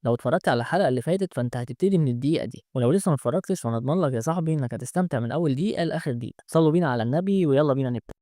لو اتفرجت على الحلقة اللي فاتت فأنت هتبتدي من الدقيقة دي، ولو لسه ما اتفرجتش فأنا أضمن لك يا صاحبي إنك هتستمتع من أول دقيقة لآخر دقيقة. صلوا بينا على النبي ويلا بينا نبدأ.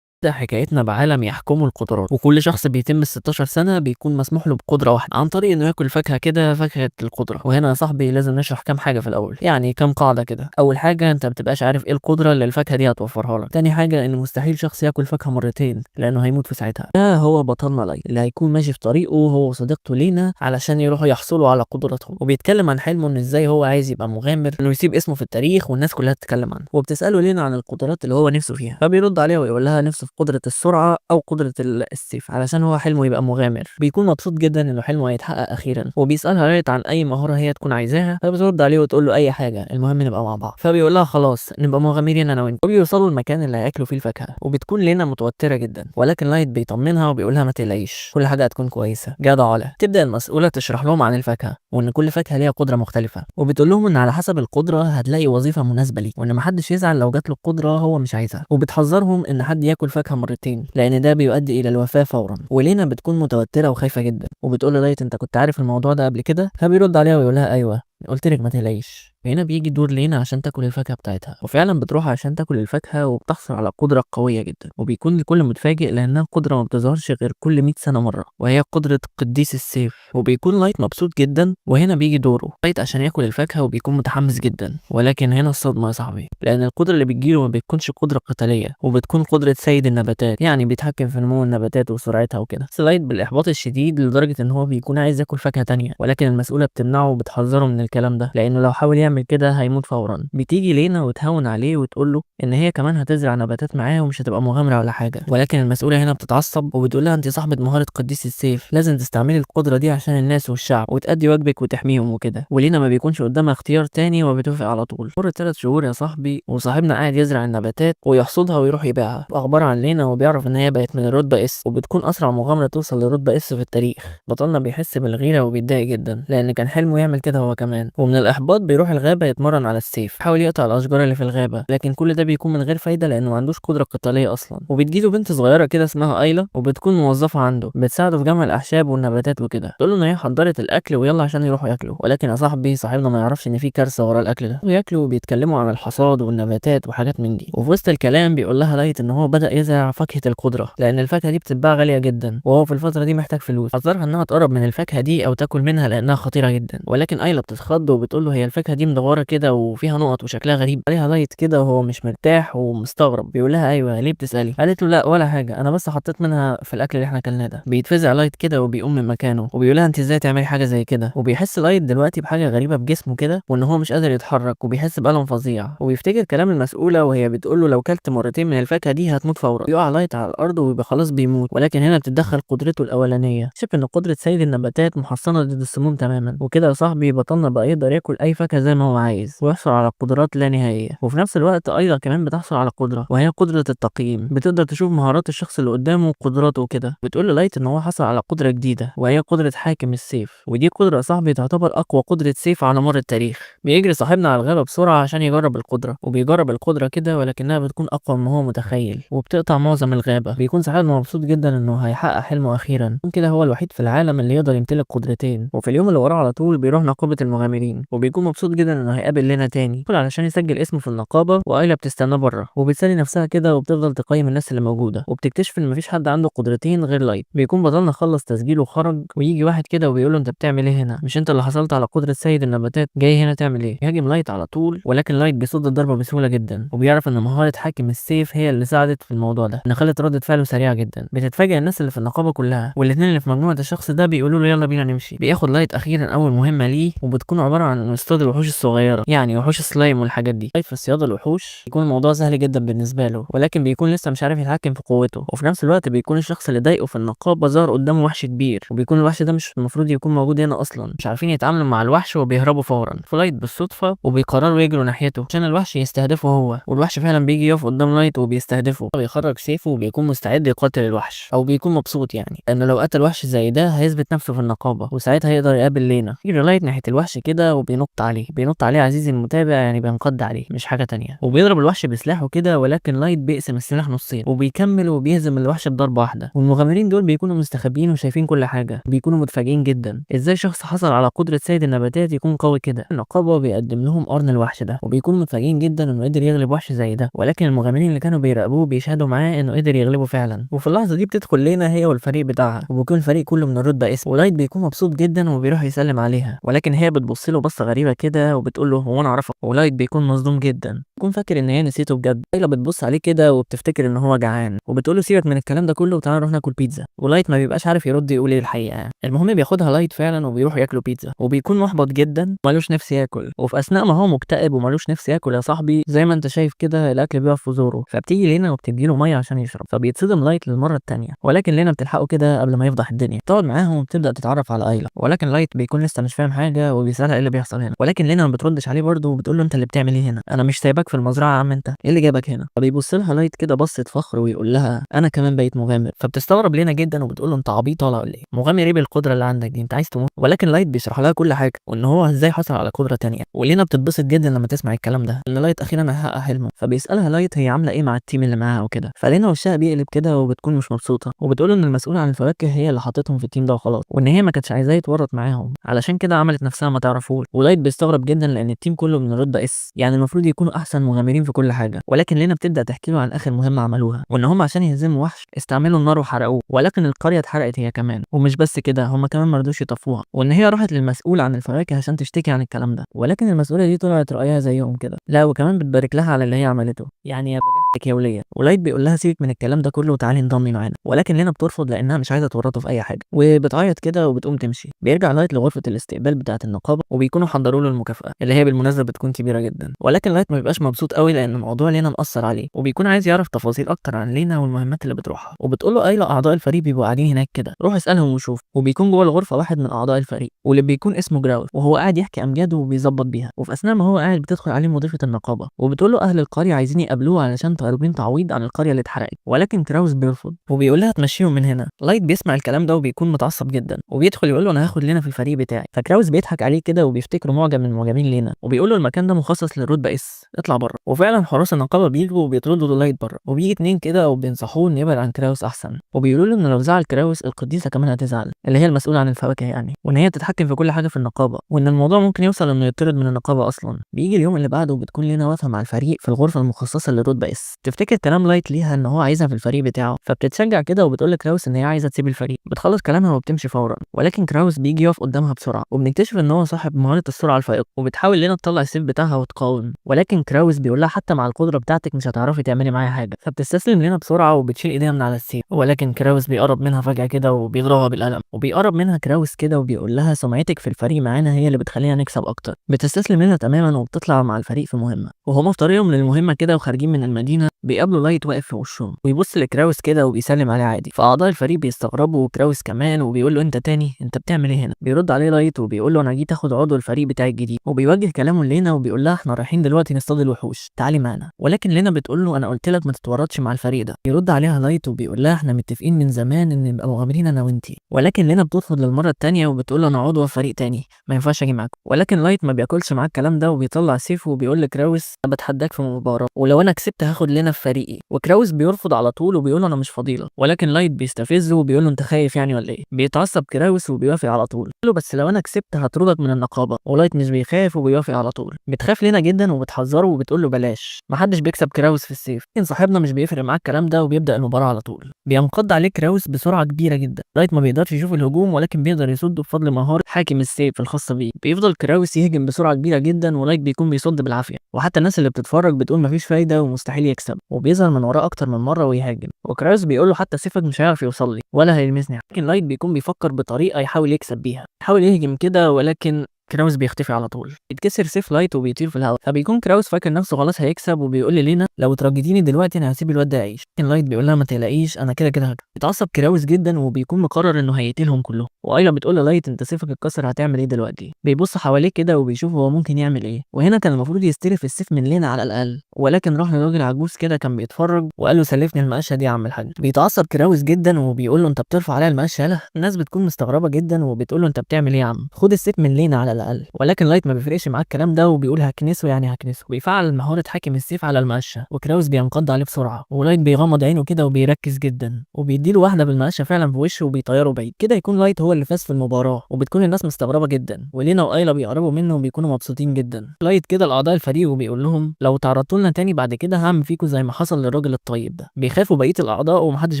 نبدأ حكايتنا بعالم يحكمه القدرات، وكل شخص بيتم ال16 سنة بيكون مسموح له بقدرة واحدة عن طريق انه ياكل فاكهة كده، فاكهة القدرة. وهنا يا صاحبي لازم نشرح كام حاجة في الأول، يعني كام قاعدة كده. أول حاجة انت مبتبقاش عارف ايه القدرة اللي الفاكهة دي هتوفرها لك. تاني حاجة ان مستحيل شخص ياكل فاكهة مرتين لأنه هيموت في ساعتها. ده هو بطلنا لي اللي هيكون ماشي في طريقه هو وصديقته لينا علشان يروحوا يحصلوا على قدراتهم، وبيتكلم عن حلمه ان ازاي هو عايز يبقى مغامر، انه يسيب اسمه في التاريخ والناس كلها تتكلم عنه. وبتسأله لينا عن القدرات اللي هو نفسه فيها، فبيرد عليها ويقول لها نفسه في قدرة السرعة او قدرة السيف علشان هو حلمه يبقى مغامر. بيكون مبسوط جدا انه حلمه هيتحقق اخيرا، وبيسالها رايت عن اي مهارة هي تكون عايزاها، فبترد عليه وتقول له اي حاجة المهم نبقى مع بعض. فبيقول لها خلاص نبقى مغامرين انا وانت. وبيوصلوا المكان اللي هياكلوا فيه الفاكهة، وبتكون لينا متوترة جدا، ولكن لايت بيطمنها وبيقول لها ما تقلقيش كل حاجة هتكون كويسة جدع علا. تبدا المسؤولة تشرح لهم عن الفاكهة وان كل فاكهة ليها قدرة مختلفة، وبتقول لهم ان على حسب القدرة هتلاقي وظيفة مناسبة ليك، وان محدش يزعل لو جات له قدرة هو مش عايزها. وبتحذرهم ان حد ياكل فاكهة مرتين لان ده بيؤدي الى الوفاة فورا. ولينا بتكون متوترة وخايفة جدا، وبتقول له لايت انت كنت عارف الموضوع ده قبل كده؟ فبيرد عليها ويقول لها ايوه قلت لك ما تقلقيش. هنا بيجي دور لينا عشان تاكل الفاكهه بتاعتها، وفعلا بتروح عشان تاكل الفاكهه وبتحصل على قدره قويه جدا، وبيكون الكل متفاجئ لانها قدره ما بتظهرش غير كل 100 سنه مره، وهي قدره قديس السيف. وبيكون لايت مبسوط جدا، وهنا بيجي دوره لايت عشان ياكل الفاكهه وبيكون متحمس جدا. ولكن هنا الصدمه يا صاحبي، لان القدره اللي بتجيله ما بتكونش قدره قتاليه، وبتكون قدره سيد النباتات، يعني بيتحكم في نمو النباتات وسرعتها وكده. بس لايت بالاحباط الشديد لدرجه ان هو بيكون عايز ياكل فاكهه تانية، ولكن المسؤوله بتمنعه وبتحذره من الكلام ده لانه لو حاول يعمل كده هيموت فورا. بتيجي لينا وتهون عليه وتقول له ان هي كمان هتزرع نباتات معاه ومش هتبقى مغامره ولا حاجه، ولكن المسؤوله هنا بتتعصب وبتقول لها انت صاحبه مهاره قديس السيف، لازم تستعملي القدره دي عشان الناس والشعب وتأدي واجبك وتحميهم وكده. ولينا ما بيكونش قدامها اختيار تاني وبتوافق على طول. مر 3 شهور يا صاحبي وصاحبنا قاعد يزرع النباتات ويحصدها ويروح يبيعها. اخبار عن لينا وبيعرف ان هي بقت من الرتبه اس، وبتكون اسرع مغامره توصل لرتبه اس في التاريخ. بطلنا بيحس بالغيره وبيتضايق جدا لان كان حلمه يعمل كده هو كمان. ومن الاحباط بيروح الغابه يتمرن على السيف، حاول يقطع الاشجار اللي في الغابه، لكن كل ده بيكون من غير فايده لانه ما عندوش قدره قتاليه اصلا. وبتجيله بنت صغيره كده اسمها ايلا، وبتكون موظفه عنده بتساعده في جمع الاعشاب والنباتات وكده. تقول له ان هي حضرت الاكل ويلا عشان يروحوا ياكلوا، ولكن يا صاحبي صاحبنا ما يعرفش ان في كارثه ورا الاكل ده. وياكلوا وبيتكلموا عن الحصاد والنباتات وحاجات من دي. وفي وسط الكلام بيقول لها لايت ان هو بدا يزرع فاكهه القدره لان الفاكهه دي بتتباع غاليه جدا، وهو في الفتره دي محتاج فلوس. حذرها انها تقرب من الفاكهه دي او تاكل منها لانها خطيره جدا، ولكن ايلا بتتخض وبتقول له هي الفاكهه دي مدوره كده وفيها نقط وشكلها غريب. عليها لايت كده وهو مش مرتاح ومستغرب، بيقول لها ايوه ليه بتسالي؟ قالت له لا ولا حاجه، انا بس حطيت منها في الاكل اللي احنا اكلناه ده. بيتفزع لايت كده وبيقوم من مكانه وبيقول لها انت ازاي تعملي حاجه زي كده؟ وبيحس لايت دلوقتي بحاجه غريبه بجسمه كده، وان هو مش قادر يتحرك وبيحس بألم فظيع. وبيفتكر كلام المسؤوله وهي بتقول له لو كلت مرتين من الفاكهه دي هتموت فورا. بيقع لايت على الارض وبيبقى خلاص بيموت، ولكن هنا بتتدخل قدرته الاولانيه. شاف ان قدره سيد النباتات محصنه ضد السموم تماما، وكده يا صاحبي بطلنا بقى يقدر ياكل اي فاكهه زي ما هو عايز ويحصل على قدرات لا نهائيه. وفي نفس الوقت ايضا كمان بتحصل على قدره وهي قدره التقييم، بتقدر تشوف مهارات الشخص اللي قدامه وقدراته وكده. بتقول لايت ان هو حصل على قدره جديده وهي قدره حاكم السيف، ودي قدره يا صاحبي تعتبر اقوى قدره سيف على مر التاريخ. بيجري صاحبنا على الغابه بسرعه عشان يجرب القدره، وبيجرب القدره كده ولكنها بتكون اقوى مما هو متخيل وبتقطع معظم الغابه. بيكون صاحبنا مبسوط جدا انه هيحقق حلمه اخيرا، كده هو الوحيد في العالم اللي يقدر يمتلك قدرتين. وفي اليوم اللي وراه على طول بيروح نقابه المغامرين، وبيكون مبسوط جدا انه هيقابل لينا تاني كل علشان يسجل اسمه في النقابه. وايلا بتستناه بره وبتسالي نفسها كده وبتفضل تقيم الناس اللي موجوده، وبتكتشف ان مفيش حد عنده قدرتين غير لايت. بيكون بطلنا خلص تسجيله وخرج، ويجي واحد كده وبيقول له انت بتعمل ايه هنا؟ مش انت اللي حصلت على قدره سيد النباتات؟ جاي هنا تعمل ايه؟ يهاجم لايت على طول، ولكن لايت بيصد الضربه بسهوله جدا، وبيعرف ان مهاره حاكم السيف هي اللي ساعدت في الموضوع ده، ان خلت ردة فعله سريعه جدا. بتتفاجئ الناس اللي في النقابه كلها، والاثنين اللي في مجموعه الشخص ده بيقولوا له يلا بينا نمشي. بياخد لايت اخيرا اول مهمه ليه، وبتكون عباره عن انه يصطاد الوحوش الصغيره، يعني وحوش السلايم والحاجات دي. لايت في اصطياد الوحوش يكون الموضوع سهل جدا بالنسبه له، ولكن بيكون لسه مش عارف يتحكم في قوته. وفي نفس الوقت بيكون الشخص اللي ضايقه في النقابه ظهر قدامه وحش كبير، وبيكون الوحش ده مش المفروض يكون موجود هنا اصلا. مش عارفين يتعاملوا مع الوحش وبيهربوا فورا. فلايت بالصدفه وبيقرروا يجروا ناحيته عشان الوحش يستهدفه هو، والوحش فعلا بيجي يقف قدام لايت وبيستهدفه. بيخرج سيفه وبيكون مستعد يقاتل الوحش، او بيكون مبسوط يعني لانه لو قتل وحش زي ده هيثبت نفسه في النقابه، وساعتها هيقدر يقابل لينا. يجري لايت ناحيه الوحش كده وبينط بينط عليه عزيزي المتابع يعني بينقض عليه مش حاجه تانية، وبيضرب الوحش بسلاحه كده، ولكن لايت بيقسم السلاح نصين وبيكمل وبيهزم الوحش بضربه واحده. والمغامرين دول بيكونوا مستخبيين وشايفين كل حاجه، بيكونوا متفاجئين جدا ازاي شخص حصل على قدره سيد النباتات يكون قوي كده. النقابه بيقدم لهم قرن الوحش ده وبيكونوا متفاجئين جدا انه قدر يغلب وحش زي ده، ولكن المغامرين اللي كانوا بيراقبوه بيشهدوا معاه انه قدر يغلبه فعلا. وفي اللحظه دي بتدخل لينا هي والفريق بتاعها، وبيكون الفريق كله من الرتبه اس، ولايت بيكون مبسوط جدا وبيروح يسلم عليها، ولكن هي بتبص له بصه غريبه كده وبتقول له هو انا اعرفك. ولايت بيكون مصدوم جدا، بيكون فاكر ان هي نسيته بجد. ليلى بتبص عليه كده وبتفتكر ان هو جعان وبتقول له سيبك من الكلام ده كله وتعالى نروح ناكل بيتزا. ولايت ما بيبقاش عارف يرد يقول ايه الحقيقه يعني. المهم بياخدها لايت فعلا وبيروحوا ياكلوا بيتزا، وبيكون محبط جدا مالوش نفس ياكل. وفي اثناء ما هو مكتئب ومالوش نفس ياكل يا صاحبي زي ما انت شايف كده الاكل بيقف في زوره، فبتيجي لينا وبتديله ميه عشان يشرب، فبيتصدم لايت للمره الثانيه، ولكن لينا بتلحقه كده قبل ما يفضح الدنيا. تقعد معاهم وبتبدا تتعرف على ايلا، ولكن لايت بيكون لسه مش فاهم حاجه وبيسالها ايه اللي بيحصل هنا، ولكن لينا ما بتردش عليه برضه وبتقول له انت اللي بتعمل ايه هنا؟ انا مش سايبك في المزرعه يا عم، انت ايه اللي جابك هنا؟ فبيبص لها لايت كده بصه فخر ويقول لها انا كمان بقيت مغامر. فبتستغرب لينا جدا وبتقول له انت عبيط ولا ايه؟ مغامر ايه بالقدره اللي عندك دي؟ انت عايز تموت؟ ولكن لايت بيشرح لها كل حاجه وان هو ازاي حصل على قدره تانية، ولينا بتتبسط جدا لما تسمع الكلام ده ان لايت اخيرا هيحقق حلمه. فبيسالها لايت هي عامله ايه مع التيم اللي معاها وكده، فلينا وشها بيقلب كده وبتكون مش مبسوطه وبتقول ان المسؤول عن الفواكه هي اللي حطتهم في التيم ده وخلاص، وان هي ما كانتش عايزاه يتورط معاهم علشان كده عملت نفسها ما تعرفوش. ولايت بيستغرب جدا لان التيم كله من الرتبه اس، يعني المفروض يكونوا احسن مغامرين في كل حاجه، ولكن لينا بتبدا تحكي له عن اخر مهمه عملوها وان هم عشان يهزموا وحش استعملوا النار وحرقوه، ولكن القريه اتحرقت هي كمان. ومش بس كده هم كمان ما رضوش يطفوها، وان هي راحت للمسؤول عن الفواكه عشان تشتكي عن الكلام ده، ولكن المسؤوله دي طلعت رايها زيهم كده، لا وكمان بتبارك لها على اللي هي عملته، يعني يا بجحتك يا وليه. ولايت بيقول لها سيبك من الكلام ده كله وتعالي انضمي معانا، ولكن لينا بترفض لانها مش عايزه تورطه في اي حاجه وبتعيط كده وبتقوم تمشي. بيرجع لايت لغرفه الاستقبال بتاعه النقابه وبيكونوا حضروا له المكافاه اللي هي بالمناسبه بتكون كبيره جدا، ولكن لايت ما بيبقاش مبسوط قوي لان الموضوع لينا مأثر عليه وبيكون عايز يعرف تفاصيل اكتر عن لينا والمهمات اللي بتروحها. وبتقول له ايلا اعضاء الفريق بيبقوا قاعدين هناك كده، روح اسالهم وشوف. وبيكون جوه الغرفه واحد من اعضاء الفريق واللي بيكون اسمه جراوث، وهو قاعد يحكي امجاده وبيظبط بيها. وفي اثناء ما هو قاعد بتدخل عليه مضيفه النقابه وبتقول له اهل القريه عايزين يقابلوه علشان طالبين تعويض عن القريه اللي اتحرقت، ولكن كراوس بيرفض وبيقول لها تمشيهم من هنا. لايت بيسمع الكلام ده وبيكون متعصب جدا وبيدخل يقول له انا هاخد لينا في الفريق بتاعي، فكراوس بيضحك عليه كده وبيفتكره معجب من معجبين لينا وبيقول له المكان ده مخصص للرتبه اس، اطلع بره. وفعلا حراس النقابه بيجوا وبيطردوا لايت بره، وبيجي اتنين كده وبينصحوه انه يبعد عن كراوس احسن، وبيقولوا له ان لو زعل كراوس القديسه كمان هتزعل اللي هي المسؤوله عن الفواكه يعني، وان هي بتتحكم في كل حاجه في النقابه، وان الموضوع ممكن يوصل انه يطرد من النقابه اصلا. بيجي اليوم اللي بعده وبتكون لينا واقفه مع الفريق في الغرفه المخصصه للرتبه اس، تفتكر كلام لايت ليها ان هو عايزها في الفريق بتاعه، فبتتشجع كده وبتقول لكراوس ان هي عايزه تسيب الفريق. بتخلص كلامها وبتمشي فورا، ولكن كراوس بيجي يقف قدامها بسرعه وبنكتشف ان هو صاحب مهاره السرعه الفائقه، وبتحاول لينا تطلع السيف بتاعها وتقاوم، ولكن كراوس بيقول لها حتى مع القدره بتاعتك مش هتعرفي تعملي معايا حاجه، فبتستسلم لينا بسرعه وبتشيل ايديها من على السيف. ولكن كراوس بيقرب منها فجاه كده وبيضربها بالقلم، وبيقرب منها كراوس كده وبيقول لها سمعتك في الفريق معانا هي اللي بتخلينا نكسب اكتر. بتستسلم لينا تماما وبتطلع مع الفريق في مهمه، وهما في طريقهم للمهمه كده وخارجين من المدينه بيقابلوا لايت واقف في وشهم ويبص لكراوس كده وبيسلم عليه عادي، فاعضاء الفريق بيستغربوا وكراوس كمان وبيقول له انت تاني انت بتعمل ايه هنا؟ بيرد عليه لايت وبيقول له انا جيت اخد عضو الفريق بتاعي الجديد، وبيوجه كلامه لينا وبيقول لها احنا رايحين دلوقتي نصطاد الوحوش تعالي معانا، ولكن لينا بتقول له انا قلت لك ما تتورطش مع الفريق ده. يرد عليها لايت وبيقول لها احنا متفقين من زمان ان نبقى مغامرين انا وانتي، ولكن لينا بترفض للمره الثانيه وبتقول له انا عضو في فريق تاني ما ينفعش اجي معاكم، ولكن لايت ما بياكلش معاه الكلام ده وبيطلع سيفه وبيقول لكراوس انا بتحداك في مباراه ولو انا كسبت هاخد لينا في فريقي. وكراوس بيرفض على طول وبيقول له انا مش فضيلك، ولكن لايت بيستفزه وبيقول له انت خايف يعني ولا ايه؟ بيتعصب كراوس وبيوافق على طول، بيقول له بس لو انا كسبت هطردك من النقابه، ولايت مش بيخاف وبيوافق على طول. بتخاف لينا جدا وبتحذره وبتقول له بلاش محدش بيكسب كراوس في السيف، لكن صاحبنا مش بيفرق معاه الكلام ده وبيبدا المباراه على طول. بينقض عليه كراوس بسرعه كبيره جدا، لايت ما بيقدرش يشوف الهجوم ولكن بيقدر يصده بفضل مهاره حاكم السيف الخاصه بيه. بيفضل كراوس يهجم بسرعه كبيره جدا ولايت بيكون بيصد بالعافيه، وحتى الناس اللي بتتفرج بتقول مفيش فايده ومستحيل يكسب، وبيظهر من وراه اكتر من مره ويهاجم. وكراوس بيقول له حتى سيفك مش هيعرف يوصل لي ولا هيلمسني، لكن لايت بيكون بيفكر بطريقه يحاول يكسب بيها، يحاول يهجم كده ولكن كراوس بيختفي على طول. بيتكسر سيف لايت وبيطير في الهواء، فبيكون كراوس فاكر نفسه خلاص هيكسب وبيقول لينا لو ترجديني دلوقتي انا هسيب الواد ده يعيش، لكن لايت بيقول لها ما تقلقيش انا كده كده هكسب. بيتعصب كراوس جدا وبيكون مقرر انه هيقتلهم كلهم، وايلا بتقول للايت انت سيفك اتكسر هتعمل ايه دلوقتي؟ بيبص حواليه كده وبيشوف هو ممكن يعمل ايه، وهنا كان المفروض يستلف السيف من لينا على الاقل، ولكن راح لراجل عجوز كده كان بيتفرج وقال له سلفني المقشه دي يا عم الحاج. بيتعصب كراوس جدا وبيقول له انت بترفع عليا المقشه يالا. الناس بتكون مستغربه جدا وبتقول له انت بتعمل ايه يا عم؟ خد السيف من لينا على على الأقل، ولكن لايت ما بيفرقش معاه الكلام ده وبيقول هاكنسه يعني هاكنسه، وبيفعل مهارة حاكم السيف على المقشة، وكراوس بينقض عليه بسرعة، ولايت بيغمض عينه كده وبيركز جدا، وبيدي له واحدة بالمقشة فعلا في وشه وبيطيره بعيد، كده يكون لايت هو اللي فاز في المباراة، وبتكون الناس مستغربة جدا، ولينا وايلا بيقربوا منه وبيكونوا مبسوطين جدا. لايت كده لأعضاء الفريق وبيقول لهم لو تعرضتوا لنا تاني بعد كده هعمل فيكم زي ما حصل للراجل الطيب ده. بيخافوا بقية الأعضاء ومحدش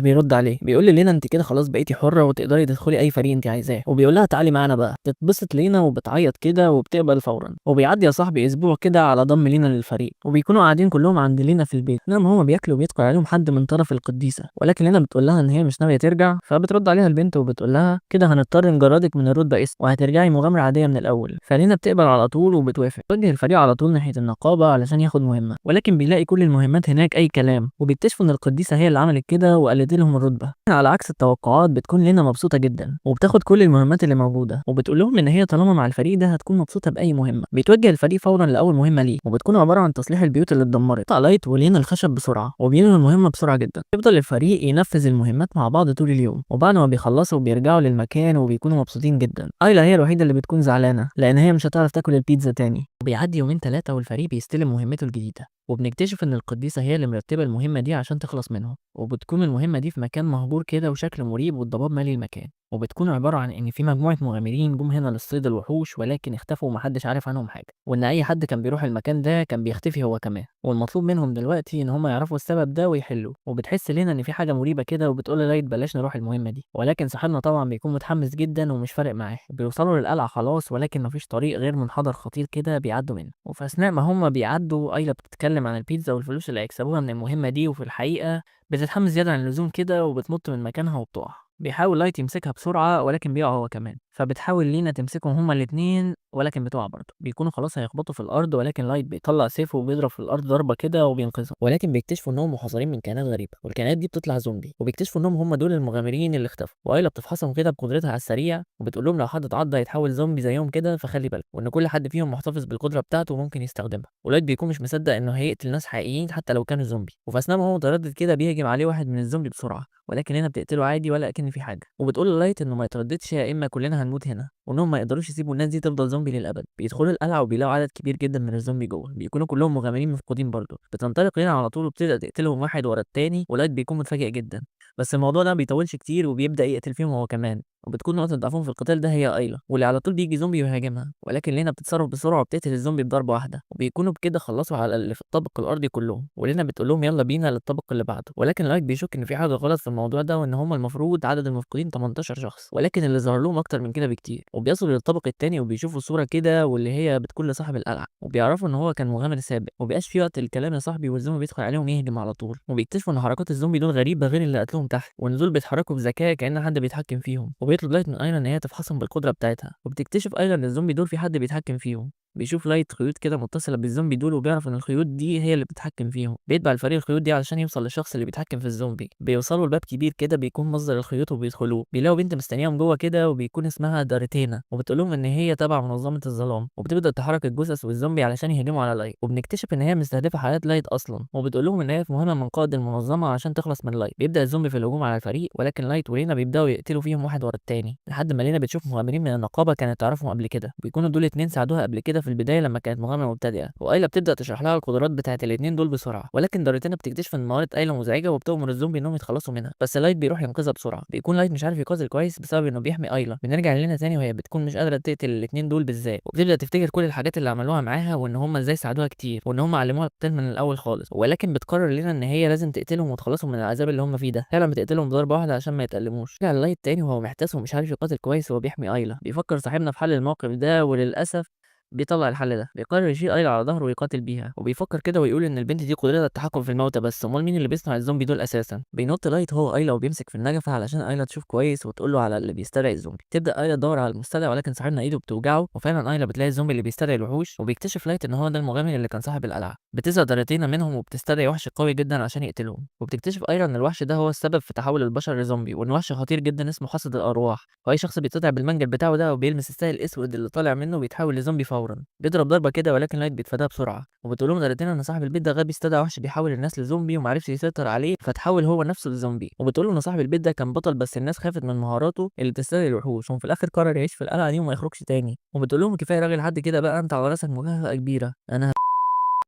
بيرد عليه. بيقول لينا انت كده خلاص بقيتي حرة وتقدري تدخلي أي فريق انت عايزاه، وبيقول لها تعالي معانا بقى. تتبسط لينا وبتعيط كده وبتقبل فورا. وبيعدي يا صاحبي أسبوع كده على ضم لينا للفريق، وبيكونوا قاعدين كلهم عند لينا في البيت، انما هما بياكلوا وبيدخل عليهم حد من طرف القديسة، ولكن لينا بتقول لها ان هي مش ناوية ترجع، فبترد عليها البنت وبتقول لها كده هنضطر نجردك من الرتبة اسم وهترجعي مغامرة عادية من الأول. فلينا بتقبل على طول وبتوافق. توجه الفريق على طول ناحية النقابة علشان ياخد مهمة، ولكن بيلاقي كل المهمات هناك أي كلام، وبيكتشفوا ان القديسة هي اللي عملت كده وقلت لهم الرتبة. على عكس التوقعات بتكون لينا مبسوطة جدا وبتاخد كل المهمات اللي موجودة، وبتقول لهم ان هي طالما مع الفريق ده هتكون مبسوطة بأي مهمة. بيتوجه الفريق فورا لأول مهمة ليه، وبتكون عبارة عن تصليح البيوت اللي اتدمرت. قطع لايت ولينا الخشب بسرعة وبينهوا المهمة بسرعة جدا. يفضل الفريق ينفذ المهمات مع بعض طول اليوم، وبعد ما بيخلصوا بيرجعوا للمكان وبيكونوا مبسوطين جدا. ايلا هي الوحيدة اللي بتكون زعلانة لأن هي مش هتعرف تاكل البيتزا تاني. وبيعدي يومين ثلاثة والفريق بيستلم مهمته الجديدة، وبنكتشف ان القديسة هي اللي مرتبة المهمة دي عشان تخلص منهم. وبتكون المهمة دي في مكان مهجور كده وشكل مريب والضباب مالي المكان، وبتكون عبارة عن ان في مجموعة مغامرين جم هنا للصيد الوحوش ولكن اختفوا ومحدش عارف عنهم حاجة، وان اي حد كان بيروح المكان ده كان بيختفي هو كمان، والمطلوب منهم دلوقتي ان هم يعرفوا السبب ده ويحلوه. وبتحس لينا ان في حاجة مريبة كده وبتقول لايت بلاش نروح المهمة دي، ولكن صاحبنا طبعا بيكون متحمس جدا ومش فارق معاه. بيوصلوا للقلعة خلاص ولكن مفيش طريق غير منحدر خطير كده بيعدوا منه، وفي اثناء ما هم بيعدوا ايلا بتتكلم عن البيتزا والفلوس اللي هيكسبوها من المهمة دي، وفي الحقيقة بتتحمس زيادة عن اللزوم كده وبتنط من مكانها وبتقع. بيحاول لايت يمسكها بسرعة ولكن بيقع هو كمان، فبتحاول لينا تمسكهم هما الاتنين ولكن بتقع برضه. بيكونوا خلاص هيخبطوا في الأرض ولكن لايت بيطلع سيفه وبيضرب في الأرض ضربة كده وبينقذهم، ولكن بيكتشفوا إنهم محاصرين من كائنات غريبة، والكائنات دي بتطلع زومبي، وبيكتشفوا إنهم هما دول المغامرين اللي اختفوا. وايلا بتفحصهم كده بقدرتها على السريع وبتقول لهم لو حد اتعض هيتحول زومبي زيهم كده، فخلي بالك، وإن كل حد فيهم محتفظ بالقدرة بتاعته وممكن يستخدمها. ولايت بيكون مش مصدق إنه هيقتل ناس حقيقيين حتى لو كانوا زومبي. وفي أثناء ما هو متردد كده بيهجم عليه واحد من الزومبي بسرعة، ولكن هنا بتقتله عادي ولا اكن في حاجه. وبتقول للايت انه ما يترددش يا اما كلنا هنموت هنا، وانهم ما يقدروش يسيبوا الناس دي تفضل زومبي للابد. بيدخلوا القلعه وبيلاقوا عدد كبير جدا من الزومبي جوه، بيكونوا كلهم مغامرين مفقودين برضه. بتنطلق لينا على طول وبتبدا تقتلهم واحد ورا التاني، ولايت بيكون متفاجئ جدا، بس الموضوع ده ما بيطولش كتير وبيبدا يقتل فيهم هو كمان. وبتكون نقطة ضعفهم في القتال ده هي ايلا، واللي على طول بيجي زومبي ويهاجمها، ولكن لينا بتتصرف بسرعة وبتقتل الزومبي بضربة واحدة، وبيكونوا بكده خلصوا على اللي في الطابق الأرضي كلهم. ولينا بتقول لهم يلا بينا للطابق اللي بعده، ولكن لايت بيشك إن في حاجة غلط في الموضوع ده، وإن هم المفروض عدد المفقودين 18 شخص، ولكن اللي ظهر لهم أكتر من كده بكتير. وبيصلوا للطابق التاني وبيشوفوا صورة كده واللي هي بتكون لصاحب القلعة، وبيعرفوا إن هو كان مغامر سابق. ومبقاش في وقت للكلام يا صاحبي، والزومبي بيدخل عليهم يهجم على طول. وبيكتشفوا إن حركات الزومبي دول غريبة غير اللي قتلهم تحت، وإن دول بيتحركوا بذكاء كأن حد بيتحكم فيهم. وبيطلب لايت من ايلا ان هي تفحصهم بالقدره بتاعتها، وبتكتشف ايلا ان الزومبي دول في حد بيتحكم فيهم. بيشوف لايت خيوط كده متصله بالزومبي دول وبيعرف ان الخيوط دي هي اللي بتتحكم فيهم. بيتبع الفريق الخيوط دي علشان يوصل للشخص اللي بيتحكم في الزومبي. بيوصلوا لباب كبير كده بيكون مصدر الخيوط وبيدخلوه. بيلاقوا بنت مستنياهم جوه كده وبيكون اسمها داريتينا، وبتقول لهم ان هي تبع منظمه الظلام، وبتبدا تحرك الجثث والزومبي علشان يهجموا على لايت. وبنكتشف ان هي مستهدفه حياه لايت اصلا، وبتقول لهم ان هي في مهمه من قائد المنظمه عشان تخلص من لايت. بيبدا الزومبي في الهجوم على الفريق، ولكن لايت ولينا بيبداوا يقتلوا فيهم واحد ورا التاني، لحد ما لينا بتشوف مغامرين من النقابه كانت تعرفهم قبل كده، بيكونوا دول اتنين ساعدوها قبل كده في البدايه لما كانت مغامره مبتدئه. وايلا بتبدا تشرح لها القدرات بتاعه الاتنين دول بسرعه، ولكن داريتنا بتكتشف ان مهاره ايلا مزعجه وبتؤمر الزومبي انهم يتخلصوا منها، بس لايت بيروح ينقذها بسرعه. بيكون لايت مش عارف يقاتل كويس بسبب انه بيحمي ايلا. بنرجع لينا تاني وهي بتكون مش قادره تقتل الاتنين دول بالذات، وبتبدا تفتكر كل الحاجات اللي عملوها معاها وان هم ازاي ساعدوها كتير وان هم علموها القتال من الاول خالص. ولكن بتقرر لينا ان هي لازم تقتلهم وتخلصهم من العذاب اللي هم فيه ده. فعلا بتقتلهم بضربه واحده عشان ما يتألموش. رجع لايت تاني وهو محتاس ومش عارف يقاتل كويس وهو بيحمي ايلا. بيفكر صاحبنا في حل الموقف ده، وللاسف بيطلع الحل ده. بيقرر يشيل ايلا على ظهره ويقاتل بيها، وبيفكر كده ويقول ان البنت دي قدرتها التحكم في الموتى، بس امال مين اللي بيصنع الزومبي دول اساسا؟ بينط لايت هو ايلا وبيمسك في النجفه علشان ايلا تشوف كويس وتقول له على اللي بيستدعي الزومبي. تبدا ايلا تدور على المستدعي، ولكن صاحبنا ايده بتوجعه، وفعلا ايلا بتلاقي الزومبي اللي بيستدعي الوحوش. وبيكتشف لايت ان هو ده المغامر اللي كان صاحب القلعه. بتظهر دارتينا منهم وبتستدعي وحش قوي جدا عشان يقتلهم. وبتكتشف ايلا ان الوحش ده هو السبب في تحول البشر لزومبي، وان وحش خطير جدا اسمه حاسد الارواح، واي شخص بيتقطع بالمنجل بتاعه ده وبيلمس السائل الاسود اللي طالع منه بيتحول لزومبي فورا. فورا. بيضرب ضربه كده ولكن لايت بيتفاداها بسرعه، وبتقول لهم دارتينا ان صاحب البيت ده غبي استدعى وحش بيحول الناس لزومبي ومعرفش يسيطر عليه فتحول هو نفسه لزومبي. وبتقول له ان صاحب البيت ده كان بطل بس الناس خافت من مهاراته اللي بتستدعي الوحوش، وفي الاخر قرر يعيش في القلعه دي وما يخرجش تاني. وبتقول لهم كفايه راجل لحد كده بقى، انت على راسك مكافاه كبيره. انا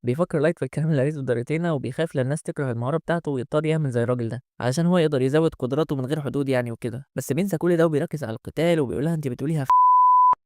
بيفكر لايت في الكلام اللي قالته داريتينا، وبيخاف لان الناس تكره المهاره بتاعته ويضطر يعمل زي الراجل ده علشان هو يقدر يزود قدراته من غير حدود يعني وكده، بس بينسى كل ده وبيركز على القتال وبيقول لها انت بتقوليها.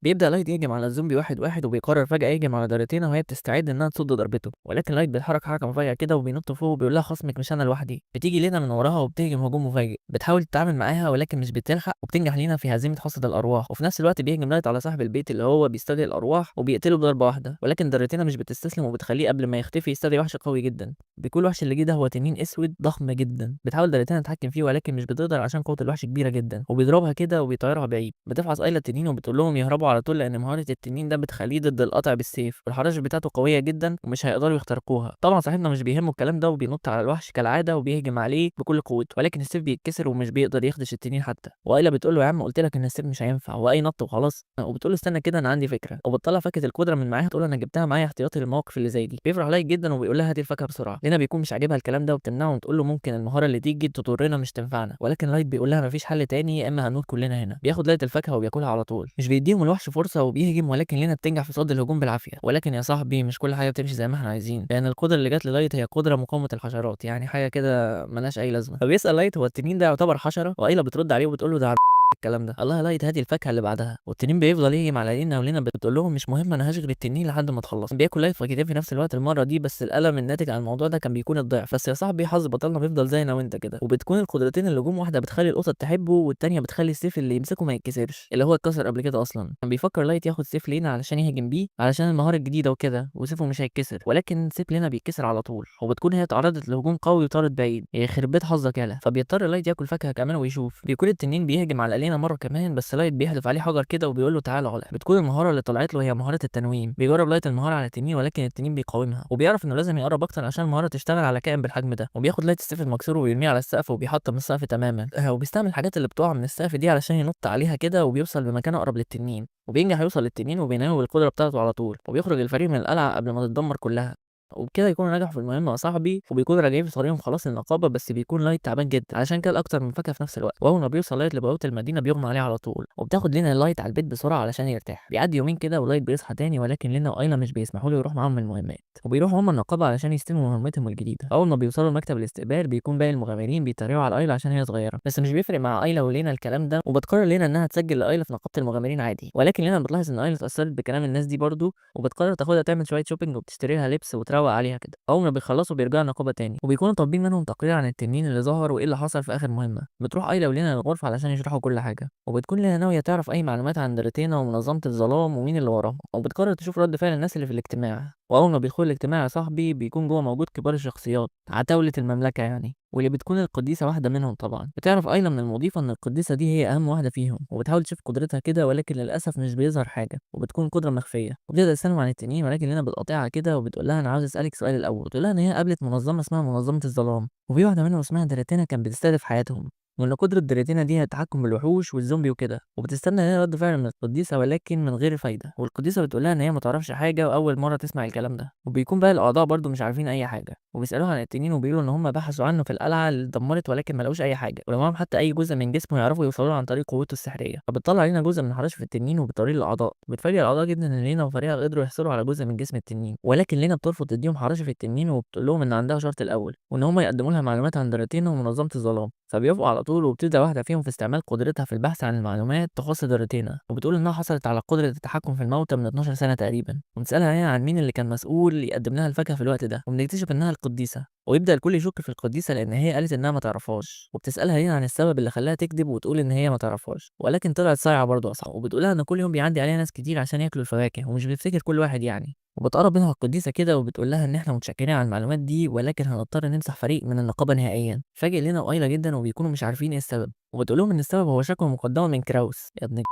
بيبدأ لايت يهجم على الزومبي واحد واحد، وبيقرر فجأة يهجم على داريتينا وهي بتستعد انها تصد ضربته، ولكن لايت بيتحرك حركة مفاجئة كده وبينط فوق وبيقول لها خصمك مش انا لوحدي. بتيجي لينا من وراها وبتهجم هجوم مفاجئ، بتحاول تتعامل معاها ولكن مش بتلحق، وبتنجح لينا في هزيمة حصد الارواح. وفي نفس الوقت بيهجم لايت على صاحب البيت اللي هو بيستدعي الارواح وبيقتله بضربة واحدة، ولكن داريتينا مش بتستسلم وبتخليه قبل ما يختفي يستدعي وحش قوي جدا. بيكون الوحش اللي جه ده هو تنين اسود ضخم جدا. بتحاول داريتينا تتحكم فيه ولكن مش بتقدر عشان قوة الوحش كبيرة جدا، وبيضربها كده وبيطيرها بعيد. بتفحص ايلا التنين وبتقول لهم يهربوا على طول لان مهارة التنين ده بتخليه ضد القطع بالسيف، والحراشف بتاعته قويه جدا ومش هيقدروا يخترقوها. طبعا صاحبنا مش بيهمه الكلام ده وبينط على الوحش كالعاده وبيهجم عليه بكل قوته، ولكن السيف بيتكسر ومش بيقدر يخدش التنين حتى. وايلا بتقول له يا عم قلت لك ان السيف مش هينفع، هو اي نط وخلاص. وبتقول له استنى كده انا عندي فكره، وبتطلع فاكهه القدره من معاها تقول انا جبتها معايا احتياطي للمواقف اللي زي دي. بيفرح لايك جدا وبيقول لها هاتي الفاكهه بسرعه. لينا بيكون مش عاجبها الكلام ده وبتمنعه وتقول له ممكن المهاره اللي تيجي تضرنا مش تنفعنا، ولكن لايت بيقول لها مفيش حل تاني يا اما هنموت كلنا هنا. بياخد لايت الفاكهه وبياكلها على طول، مش بيديهم الوحش فرصه وبيهجم، ولكن لينا بتنجح في صد الهجوم بالعافيه. ولكن يا صاحبي مش كل حاجه بتمشي زي ما احنا عايزين، لان القدره اللي جت للايت هي قدره مقاومه الحشرات، يعني حاجه كده ملهاش اي لازمه. فبيسال لايت هو التنين ده يعتبر حشره، وايلا بترد عليه وبتقول له ده الكلام ده. الله يا لايت هاتي الفاكهه اللي بعدها. والتنين بيفضل يهجم على لينا ولينا بتقول لهم مش مهم انا هشغل التنين لحد ما تخلص. بياكل لايت فاكهتين في نفس الوقت المره دي، بس الالم الناتج عن الموضوع ده كان بيكون الضعف. بس يا صاحبي حظ بطلنا بيفضل زي انا وانت كده، وبتكون القدرتين اللي جم واحده بتخلي القطط تحبه والتانيه بتخلي السيف اللي يمسكه ما يتكسرش اللي هو اتكسر قبل كده اصلا. كان بيفكر لايت ياخد سيف لينا علشان يهجم بيه علشان المهاره الجديده وكده وسيفه مش هيتكسر، ولكن سيف لينا بيتكسر على طول، وبتكون هي اتعرضت لهجوم قوي وطارت بعيد. يخرب بيت حظك يالا. فبيضطر لايت ياكل فاكهه كمان ويشوف. بيكون التنين بيهجم على لينا مره كمان، بس لايت بيحدف عليه حجر كده وبيقول له تعالى علا. بتكون المهاره اللي طلعت له هي مهاره التنويم. بيجرب لايت المهاره على التنين ولكن التنين بيقاومها، وبيعرف انه لازم يقرب اكتر عشان المهاره تشتغل على كائن بالحجم ده. وبياخد لايت السيف المكسور ويرميه على السقف وبيحطم السقف تماما. وبيستعمل الحاجات اللي بتقع من السقف دي علشان ينط عليها كده وبيوصل بمكان اقرب للتنين، وبينجح يوصل للتنين وبيناول القدره بتاعته على طول، وبيخرج الفريق من القلعه قبل ما تتدمر كلها. وبكده يكونوا نجحوا في المهمة يا صاحبي، وبيكونوا راجعين في طريقهم خلاص للنقابة، بس بيكون لايت تعبان جدا علشان كل أكتر من فاكهة في نفس الوقت. وأول ما بيوصل لايت لبوابة المدينة بيغمى عليه على طول، وبتاخد لينا لايت على البيت بسرعة علشان يرتاح. بيعدي يومين كده ولايت بيصحى تاني، ولكن لينا وأيلا مش بيسمحوا له يروح معاهم من المهمات، وبيروحوا هما النقابة علشان يستلموا مهمتهم الجديدة. أول ما بيوصلوا لمكتب الاستقبال بيكون باقي المغامرين بيتريقوا على أيلا عشان هي صغيرة، بس مش بيفرق مع أيلا ولينا الكلام ده، وبتقرر لينا إنها تسجل لأيلا في نقابة المغامرين عادي. ولكن لينا بتلاحظ إن أيلا اتأثرت بكلام الناس دي برضه، وبتقرر تاخدها تعمل شوية شوبينج وبتشتري لها لبس وتروق عليها كده. أول ما بيخلصوا بيرجعوا النقابة تاني، وبيكونوا طالبين منهم تقرير عن التنين اللي ظهر وايه اللي حصل في اخر مهمة. بتروح ايلا ولينا الغرفة علشان يشرحوا كل حاجة، وبتكون لينا ناوية تعرف اي معلومات عن دريتينا ومنظمة الظلام ومين اللي وراهم، وبتقرر تشوف رد فعل الناس اللي في الاجتماع. واول ما بيدخل الاجتماع يا صاحبي بيكون جوه موجود كبار الشخصيات عتاولة المملكة يعني، واللي بتكون القديسة واحدة منهم. طبعا بتعرف أيلا من المضيفة إن القديسة دي هي أهم واحدة فيهم، وبتحاول تشوف قدرتها كده ولكن للأسف مش بيظهر حاجة، وبتكون قدرة مخفية. وبتبدأ تسألهم عن التنين ولكن لنا بتقاطعها كده وبتقول لها أنا عاوز أسألك سؤال الأول. بتقول لها إن هي قابلت منظمة اسمها منظمة الظلام، وفي واحدة منهم اسمها دريتينا كانت بتستهدف حياتهم، وإن قدرة دريتينا دي هي التحكم بالوحوش والزومبي وكده. وبتستنى هي رد فعل من القديسة ولكن من غير فايدة، والقديسة بتقول لها إن هي ما تعرفش حاجة وأول مرة تسمع الكلام ده. وبيكون بقى الأعضاء برضو مش عارفين أي حاجة، وبيسألوها عن التنين وبيقولوا إن هم بحثوا عنه في القلعة اللي اتدمرت ولكن ما لقوش أي حاجة، ولو معاهم حتى أي جزء من جسمه يعرفوا يوصلوا له عن طريق قوته السحرية. فبتطلع علينا جزء من حراشف التنين وبتوريه للأعضاء. بتفاجئ الأعضاء جدا إن لينا وفريقها قدروا يحصلوا على جزء من جسم التنين، ولكن لينا بترفض تديهم حراشف التنين وبتقول لهم إن عندها شرط الأول، وإن هم يقدموا لها معلومات عن دريتينا ومنظمة الظلام. فبيوافقوا على طول، وبتبدأ واحدة فيهم في استعمال قدرتها في البحث عن المعلومات تخص دريتينا، وبتقول إنها حصلت على قدرة التحكم في الموتى من 12 سنة تقريبا. وبنسألها هي عن مين اللي كان مسؤول يقدم لها الفاكهة في الوقت ده، وبنكتشف إنها القديسة. ويبدأ الكل يشك في القديسة لأن هي قالت إنها ما تعرفهاش، وبتسألها هي عن السبب اللي خلاها تكذب وتقول إن هي ما تعرفهاش، ولكن طلعت صايعة برضه أصلا. وبتقولها إن كل يوم بيعدي عليها ناس كتير عشان ياكلوا الفواكه ومش بتفتكر كل واحد يعني. وبتقرب منها القديسة كده وبتقول لها إن إحنا متشكرين على المعلومات دي ولكن هنضطر نمسح فريق من النقابة نهائيا. فاجئ لنا وقايلة جدا وبيكونوا مش عارفين إيه السبب، وبتقول لهم إن السبب هو شكوى مقدمة من كراوس يا ابن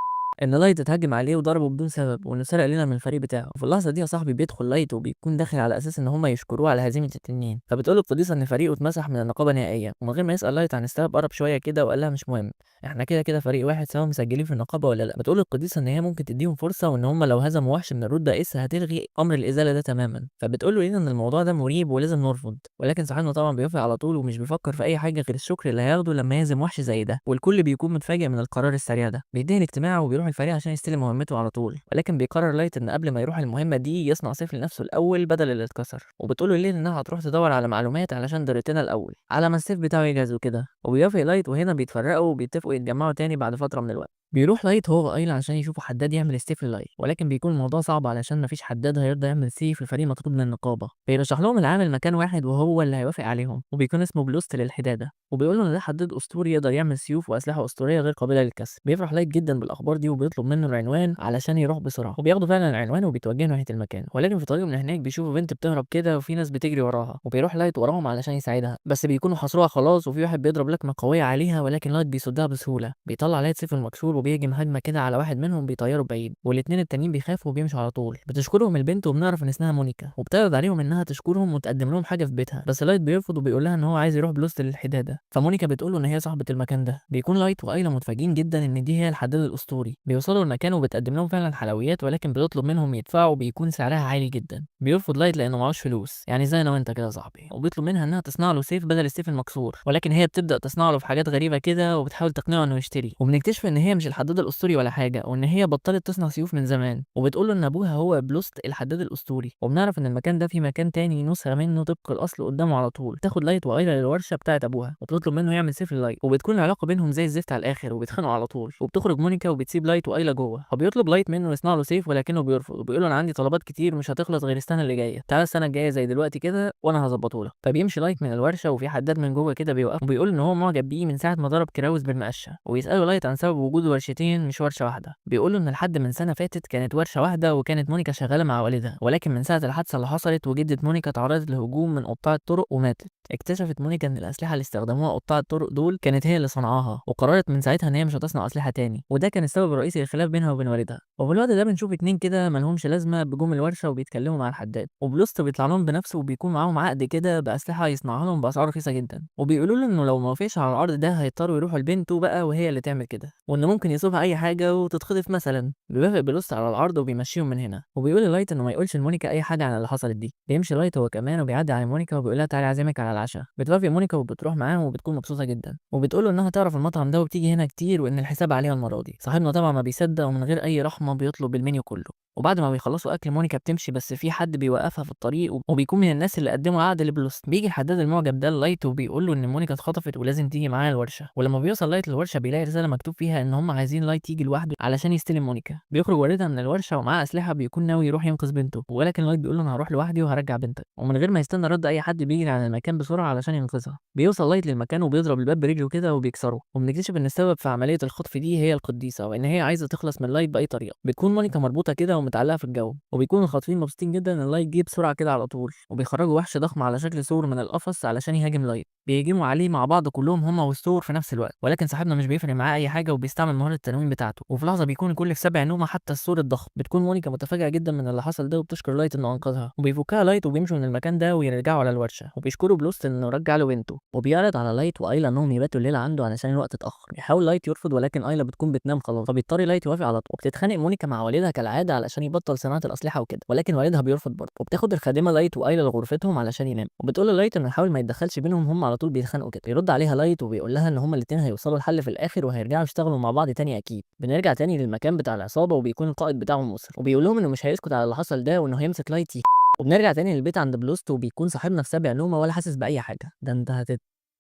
ان لايت اتهجم عليه وضربه بدون سبب، وانه سرق لينا من الفريق بتاعه. وفي اللحظه دي يا صاحبي بيدخل لايت وبيكون داخل على اساس ان هم يشكروه على هزيمه التنين، فبتقول له القديسه ان فريقه اتمسح من النقابه نهائيا. ومن غير ما يسال لايت عن السبب قرب شويه كده وقال لها مش مهم، احنا كده كده فريق واحد سواء مسجلين في النقابه ولا لا. بتقول القديسه ان هي ممكن تديهم فرصه، وان هم لو هزموا وحش من الرود اس هتلغي امر الازاله ده تماما. فبتقول له لينا ان الموضوع ده مريب ولازم نرفض، ولكن صاحبنا طبعا بيوافق على طول ومش بيفكر في اي حاجه غير الشكر اللي هياخده لما يهزم وحش زي ده. والكل بيكون متفاجئ من القرار السريع ده. بينتهي الاجتماع وبيروح الفريق عشان يستلم مهمته على طول، ولكن بيقرر لايت ان قبل ما يروح المهمه دي يصنع سيف لنفسه الاول بدل اللي اتكسر. وبتقول له ليه انها هتروح تدور على معلومات علشان دورتنا الاول على ما السيف بتاعه يجهز وكده. وبيوافق لايت، وهنا بيتفرقوا وبيتفقوا يتجمعوا تاني بعد فتره من الوقت. بيروح لايت هو وايلا عشان يشوفوا حداد يعمل السيف للايت، ولكن بيكون الموضوع صعب علشان مفيش حداد هيرضى يعمل سيف الفريق مطرود من النقابه. بيرشح لهم العامل مكان واحد وهو اللي هيوافق عليهم، وبيكون اسمه بلوست للحداده. وبيقول له ان ده حداد اسطوري يقدر يعمل سيوف واسلحه اسطوريه غير قابله للكسر. بيفرح لايت جدا بالاخبار دي وبيطلب منه العنوان علشان يروح بسرعه، وبياخدوا فعلا العنوان وبيتوجهوا ناحيه المكان. ولكن في طريقهم هناك بيشوفوا بنت بتهرب كده وفي ناس بتجري وراها، وبيروح لايت وراهم علشان يساعدها، بس بيكونوا حاصروها خلاص. وفي واحد بيضرب لكمه قويه عليها، ولكن لايت بيصدها بسهوله. بيطلع لايت سيفه المكسور وبيهجم هجمه كده على واحد منهم بيطيره بعيد، والاتنين التانيين بيخافوا وبيمشوا على طول. بتشكرهم البنت وبنعرف ان اسمها مونيكا، وبتعرض عليهم انها تشكرهم وتقدم لهم حاجه في بيتها، بس لايت بيرفض وبيقول لها ان هو عايز يروح بلوست للحداده. فمونيكا بتقول له ان هي صاحبه المكان ده. بيكون لايت وايلا متفاجئين جدا ان دي هي الحداد الاسطوري. بيوصلوا المكان وبتقدم لهم فعلا حلويات، ولكن بتطلب منهم يدفعوا وبيكون سعرها عالي جدا. بيرفض لايت لانه معهوش فلوس، يعني زي انا وانت كده يا صاحبي. وبيطلب منها انها تصنع له سيف بدل السيف المكسور، ولكن هي بتبدا تصنع له في حاجات غريبه كده وبتحاول تقنعه انه يشتري. وبنكتشف ان هي مش الحداد الاسطوري ولا حاجه، وان هي بطلت تصنع سيوف من زمان. وبتقول له ان ابوها هو بلوست الحداد الاسطوري. وبنعرف ان المكان ده فيه مكان تاني نسخه منه طبق الاصل قدامه على طول. تاخد لايت وايلا للورشه بتاعه ابوها وبتطلب منه يعمل سيف للايت، وبتكون العلاقه بينهم زي الزفت على الاخر وبيتخانقوا على طول. وبتخرج مونيكا وبتسيب لايت وايلا جوه، فبيطلب لايت منه يصنع له سيف ولكنه بيرفض، وبيقول له انا عندي طلبات كتير مش هتخلص غير السنه اللي جايه، تعالى السنه الجايه زي دلوقتي كده وانا هظبطه لك. فبيمشي لايت من الورشه وفي حداد من جوه كده بيوقف وبيقول ان هو معجب بيه من ساعه ما ضرب كراوس بالمقشه. ويساله لايت عن سبب وجود ورشتين مش ورشه واحده. بيقول له ان لحد من سنه فاتت كانت ورشه واحده وكانت مونيكا شغاله مع والدها، ولكن من ساعه الحادثه اللي حصلت وجده مونيكا تعرضت لهجوم من قطاع الطرق وماتت، اكتشفت مونيكا ان الاسلحه اللي استخدموها قطاع الطرق دول كانت هي اللي صنعاها. وقررت من ساعتها ان هي مش هتصنع اسلحه تاني، وده كان السبب الرئيسي للخلاف بينها وبين والدها. وفي الوقت ده بنشوف اتنين كده مالهمش لازمه بجم الورشه وبيتكلموا مع الحداد، وبلوست بيطلع لهم بنفسه وبيكون معاهم عقد كده باسلحه يصنعها لهم باسعار رخيصه جدا. وبيقولوا له انه لو ما وافقش على العرض ده هيضطروا يروحوا لبنته بقى وهي اللي تعمل كده، وان ممكن يصيبها اي حاجه وتتخطف مثلا. بيوافق بلوست على العرض وبيمشيهم من هنا، وبيقول للايت انه ما يقولش لمونيكا اي حاجه عن اللي حصلت دي. بيمشي لايت هو كمان وبيعدي على مونيكا وبيقول لها تعالي اعزمك على العشاء. بتوافق مونيكا وبتروح معاهم وبتكون مبسوطه جدا، وبتقول له انها تعرف المطعم ده وبتيجي هنا كتير وان الحساب عليها المره دي. صاحبنا طبعا ما بيصدق ومن غير اي رحمه بيطلب المنيو كله. وبعد ما بيخلصوا اكل مونيكا بتمشي، بس في حد بيوقفها في الطريق وبيكون من الناس اللي قدموا العقد لبلوست. بيجي الحداد المعجب ده لايت وبيقول له ان مونيكا اتخطفت ولازم تيجي معاه الورشه. ولما بيوصل لايت للورشه بيلاقي رساله مكتوب فيها ان هم عايزين لايت يجي لوحده علشان يستلم مونيكا. بيخرج والدها من الورشه ومعاه اسلحه بيكون ناوي يروح ينقذ بنته، ولكن لايت بيقول له انا هروح لوحدي وهرجع بنتك. ومن غير ما يستنى رد اي حد بيجري على المكان بسرعه علشان ينقذها. بيوصل لايت للمكان وبيضرب الباب برجله كده وبيكسره، وبنكتشف ان السبب في عمليه الخطف دي هي القديسه، وان هي عايزه تخلص من لايت باي طريقه. بتكون مونيكا مربوطه كده ومتعلقه في الجو، وبيكون الخاطفين مبسوطين جدا ان لايت جه بسرعه كده على طول. وبيخرجوا وحش ضخم على شكل ثور من القفص علشان يهاجم لايت. بيهجموا عليه مع بعض كلهم هم والثور في نفس الوقت، ولكن صاحبنا مش بيفرق معاه اي حاجه وبيستعمل مهاره التنويم بتاعته. وفي لحظه بيكون الكل في سبع نومه حتى الثور الضخم. بتكون مونيكا متفاجئه جدا من اللي حصل ده وبتشكر لايت انه انقذها، وبيفكها لايت وبيمشوا من المكان ده ويرجعوا على الورشه. وبيشكروا بلوست انه رجع له بنته، وبيعرض على لايت وايلا انهم يباتوا الليله عنده علشان الوقت اتاخر. بيحاول لايت يرفض ولكن ايلا بتكون بتنام خلاص، فبيضطر لايت يوافق على طول. وبتتخانق مونيكا مع والدها كالعاده علشان يبطل صناعه الاسلحه وكده، ولكن والدها بيرفض برضه. وبتاخد الخادمه لايت وايلا لغرفتهم علشان ينام، وبتقول لايت انه يحاول ما يتدخلش بينهم، هم على طول بيتخانقوا كده. بيرد عليها لايت وبيقول لها ان هما الاتنين هيوصلوا لحل في الاخر وهيرجعوا يشتغلوا مع بعض تاني اكيد. بنرجع تاني للمكان بتاع العصابه وبيكون القائد بتاعهم مصر، وبيقول لهم انه مش هيسكت على اللي حصل ده وانه هيمسك لايت. وبنرجع تاني للبيت عند بلوست وبيكون صاحبنا في سابع نومه ولا حاسس باي حاجه. ده انت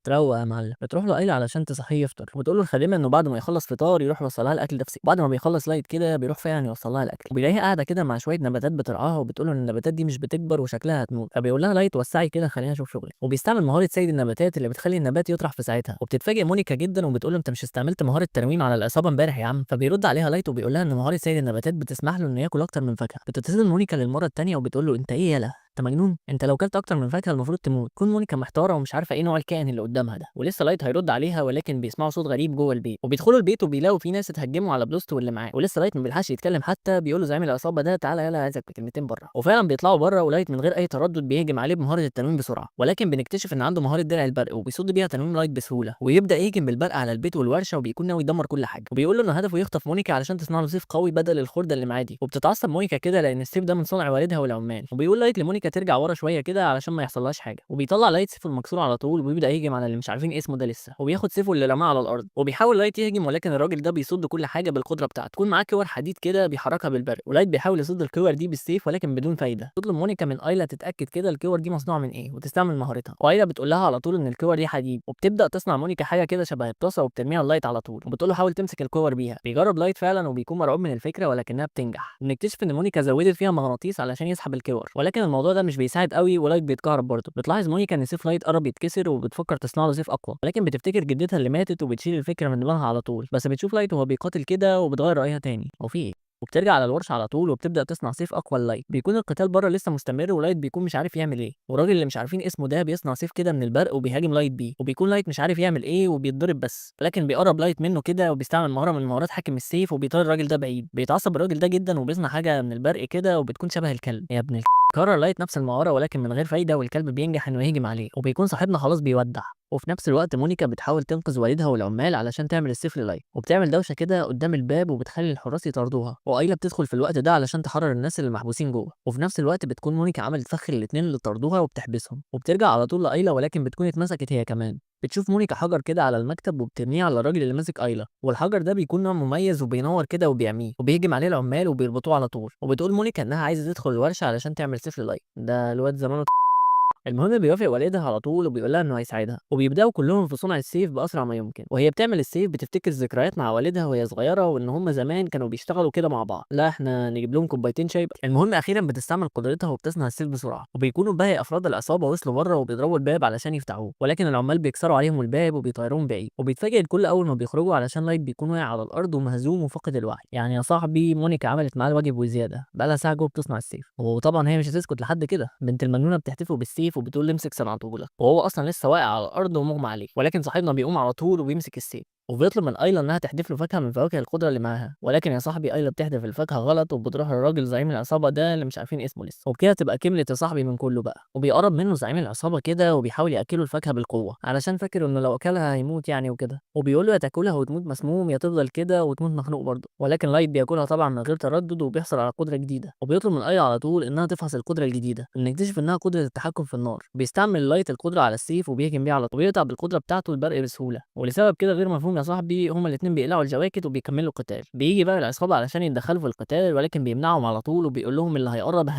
تروق يا معلم. بتروح له قايله علشان تصحيه يفطر، وتقول له الخادمه انه بعد ما يخلص فطار يروح يوصلها الاكل ده. بعد ما بيخلص لايت كده بيروح فعلا يوصلها الاكل، وبيلاقيها قاعده كده مع شويه نباتات بترعاها، وبتقول له ان النباتات دي مش بتكبر وشكلها هتموت. فبيقول لها لايت وسعي كده خليني اشوف شغلي. وبيستعمل مهاره سيد النباتات اللي بتخلي النبات يطرح في ساعتها. وبتتفاجئ مونيكا جدا وبتقول له انت مش استعملت مهاره ترميم على العصابه امبارح يا عم؟ فبيرد عليها لايت وبيقول لها ان مهاره سيد النباتات بتسمح له انه ياكل اكتر من فاكهه. بتتصل مونيكا للمره الثانيه وبتقول له انت ايه يالا انت مجنون، انت لو كلت اكتر من فاكهه المفروض تموت. تكون مونيكا محتاره ومش عارفه ايه نوع الكائن اللي قدامها ده، ولسه لايت هيرد عليها ولكن بيسمعوا صوت غريب جوه البيت، وبيدخلوا البيت وبيلاقوا في ناس اتهجموا على بلوست واللي معاه، ولسه لايت ما بيلحقش يتكلم حتى، بيقول له زعيم العصابه ده تعالى يلا عايزك بكلمتين بره. وفعلا بيطلعوا بره ولايت من غير اي تردد بيهجم عليه بمهاره التنويم بسرعه، ولكن بنكتشف ان عنده مهاره درع البرق وبيصد بيها تنويم لايت بسهوله، ويبدا يهجم بالبرق على البيت والورشه وبيكون ناوي يدمر كل حاجه، وبيقول له ان هدفه يخطف مونيكا علشان تصنع له سيف قوي بدل الخرده اللي معاه دي. وبتتعصب مونيكا كده لان السيف ده من صنع والدها والعمال، وبيقول لايت لمونيكا ترجع ورا شويه كده علشان ما يحصلهاش حاجه، وبيطلع لايت سيفه المكسور على طول وبيبدا يهجم على اللي مش عارفين اسمه ده لسه، وبياخد سيفه اللي رماه على الارض، وبيحاول لايت يهجم ولكن الراجل ده بيصد كل حاجه بالقدره بتاعته. تكون معاه كور حديد كده بيحركها بالبرق، ولايت بيحاول يصد الكور دي بالسيف ولكن بدون فايده. تطلب مونيكا من ايلا تتاكد كده الكور دي مصنوعه من ايه وتستعمل مهارتها، وايلا بتقول لها على طول ان الكور دي حديد، وبتبدا تصنع مونيكا حاجه كده شبه الطاسه وبترميها لايت على طول، وبتقول له حاول تمسك الكور بيها. بيجرب لايت فعلا وبيكون مرعوب من الفكره ولكنها بتنجح. بنكتشف ان مونيكا زودت فيها مغناطيس علشان يسحب الكور، ولكن الموضوع ده مش بيساعد قوي ولايت بيتكهرب برضه. بتلاحظ مونيكا ان سيف لايت قرب يتكسر وبتفكر تصنع له سيف اقوى، ولكن بتفتكر جدتها اللي ماتت وبتشيل الفكره من دماغها على طول. بس بتشوف لايت وهو بيقاتل كده وبتغير رايها تاني، هو في ايه؟ وبترجع على الورشه على طول وبتبدا تصنع سيف اقوى للايت. بيكون القتال بره لسه مستمر ولايت بيكون مش عارف يعمل ايه، والراجل اللي مش عارفين اسمه ده بيصنع سيف كده من البرق وبيهاجم لايت بيه، وبيكون لايت مش عارف يعمل ايه وبيتضرب بس، لكن بيقرب لايت منه كده وبيستعمل مهاره من مهارات حاكم السيف وبيطير الراجل ده بعيد. بيتعصب الراجل ده جدا وبيصنع حاجه من البرق كده وبتكون شبه الكلب. يا ابن كرر لايت نفس المهاره ولكن من غير فايده، والكلب بينجح انه يهجم عليه، وبيكون صاحبنا خلاص بيودع. وفي نفس الوقت مونيكا بتحاول تنقذ والدها والعمال علشان تعمل السيف للايت، وبتعمل دوشه كده قدام الباب وبتخلي الحراس يطاردوها، وايلا بتدخل في الوقت ده علشان تحرر الناس اللي محبوسين جوه. وفي نفس الوقت بتكون مونيكا عملت فخ الاثنين اللي طردوها وبتحبسهم، وبترجع على طول لايلا ولكن بتكون اتمسكت هي كمان. بتشوف مونيكا حجر كده على المكتب وبترميه على الراجل اللي ماسك ايلا، والحجر ده بيكون نوع مميز وبينور كده وبيعميه، وبيهجم عليه العمال وبيربطوه على طول. وبتقول مونيكا انها عايزه تدخل الورشه علشان تعمل سيف للايت. ده الواد زمانه. المهم بيوافق والدها على طول وبيقول لها انه هيساعدها، وبيبداوا كلهم في صنع السيف باسرع ما يمكن. وهي بتعمل السيف بتفتكر ذكريات مع والدها وهي صغيره وان هم زمان كانوا بيشتغلوا كده مع بعض. لا احنا نجيب لهم كوبايتين شاي بقى. المهم اخيرا بتستعمل قدرتها وبتصنع السيف بسرعه، وبيكونوا باقي افراد العصابه وصلوا بره وبيضربوا الباب علشان يفتحوه، ولكن العمال بيكسروا عليهم الباب وبيطيروهم بعيد. وبيتفاجئ الكل اول ما بيخرجوا علشان لايت بيكون واقع على الارض ومهزوم وفاقد الوعي. يعني يا صاحبي مونيكا عملت معاه الواجب وزياده، بقى لها ساعه جوه بتصنع السيف. وطبعا هي مش هتسكت لحد كده، بنت المجنونه بتحتفل بالسيف وبتقول لي امسك صنعته لك، وهو اصلا لسه واقع على الارض ومغمى عليه، ولكن صاحبنا بيقوم على طول وبيمسك السيف، وبيطلب من ايلا انها تحدف له فاكهه من فواكه القدره اللي معاها. ولكن يا صاحبي ايلا بتحدف الفاكهه غلط وبتروح للراجل زعيم العصابه ده اللي مش عارفين اسمه لسه، وبكده تبقى كملت يا صاحبي من كله بقى. وبيقرب منه زعيم العصابه كده وبيحاول ياكله الفاكهه بالقوه علشان فاكر انه لو اكلها هيموت يعني وكده، وبيقول له يا تاكلها وتموت مسموم يا تفضل كده وتموت مخنوق برضه. ولكن لايت بياكلها طبعا من غير تردد وبيحصل على قدره جديده، وبيطلب من ايلا على طول انها تفحص القدره الجديده. نكتشف انها قدره التحكم في النار. بيستعمل لايت القدره على السيف وبيهجم بيه على طول، وبيقطع بالقدره بتاعته البرق بسهوله، ولسبب كده غير مفهوم يا صاحبي هما الاثنين بيقلعوا الجواكت وبيكملوا القتال. بيجي بقى العصابه علشان يتدخلوا في القتال ولكن بيمنعهم على طول، وبيقول لهم اللي هيقرب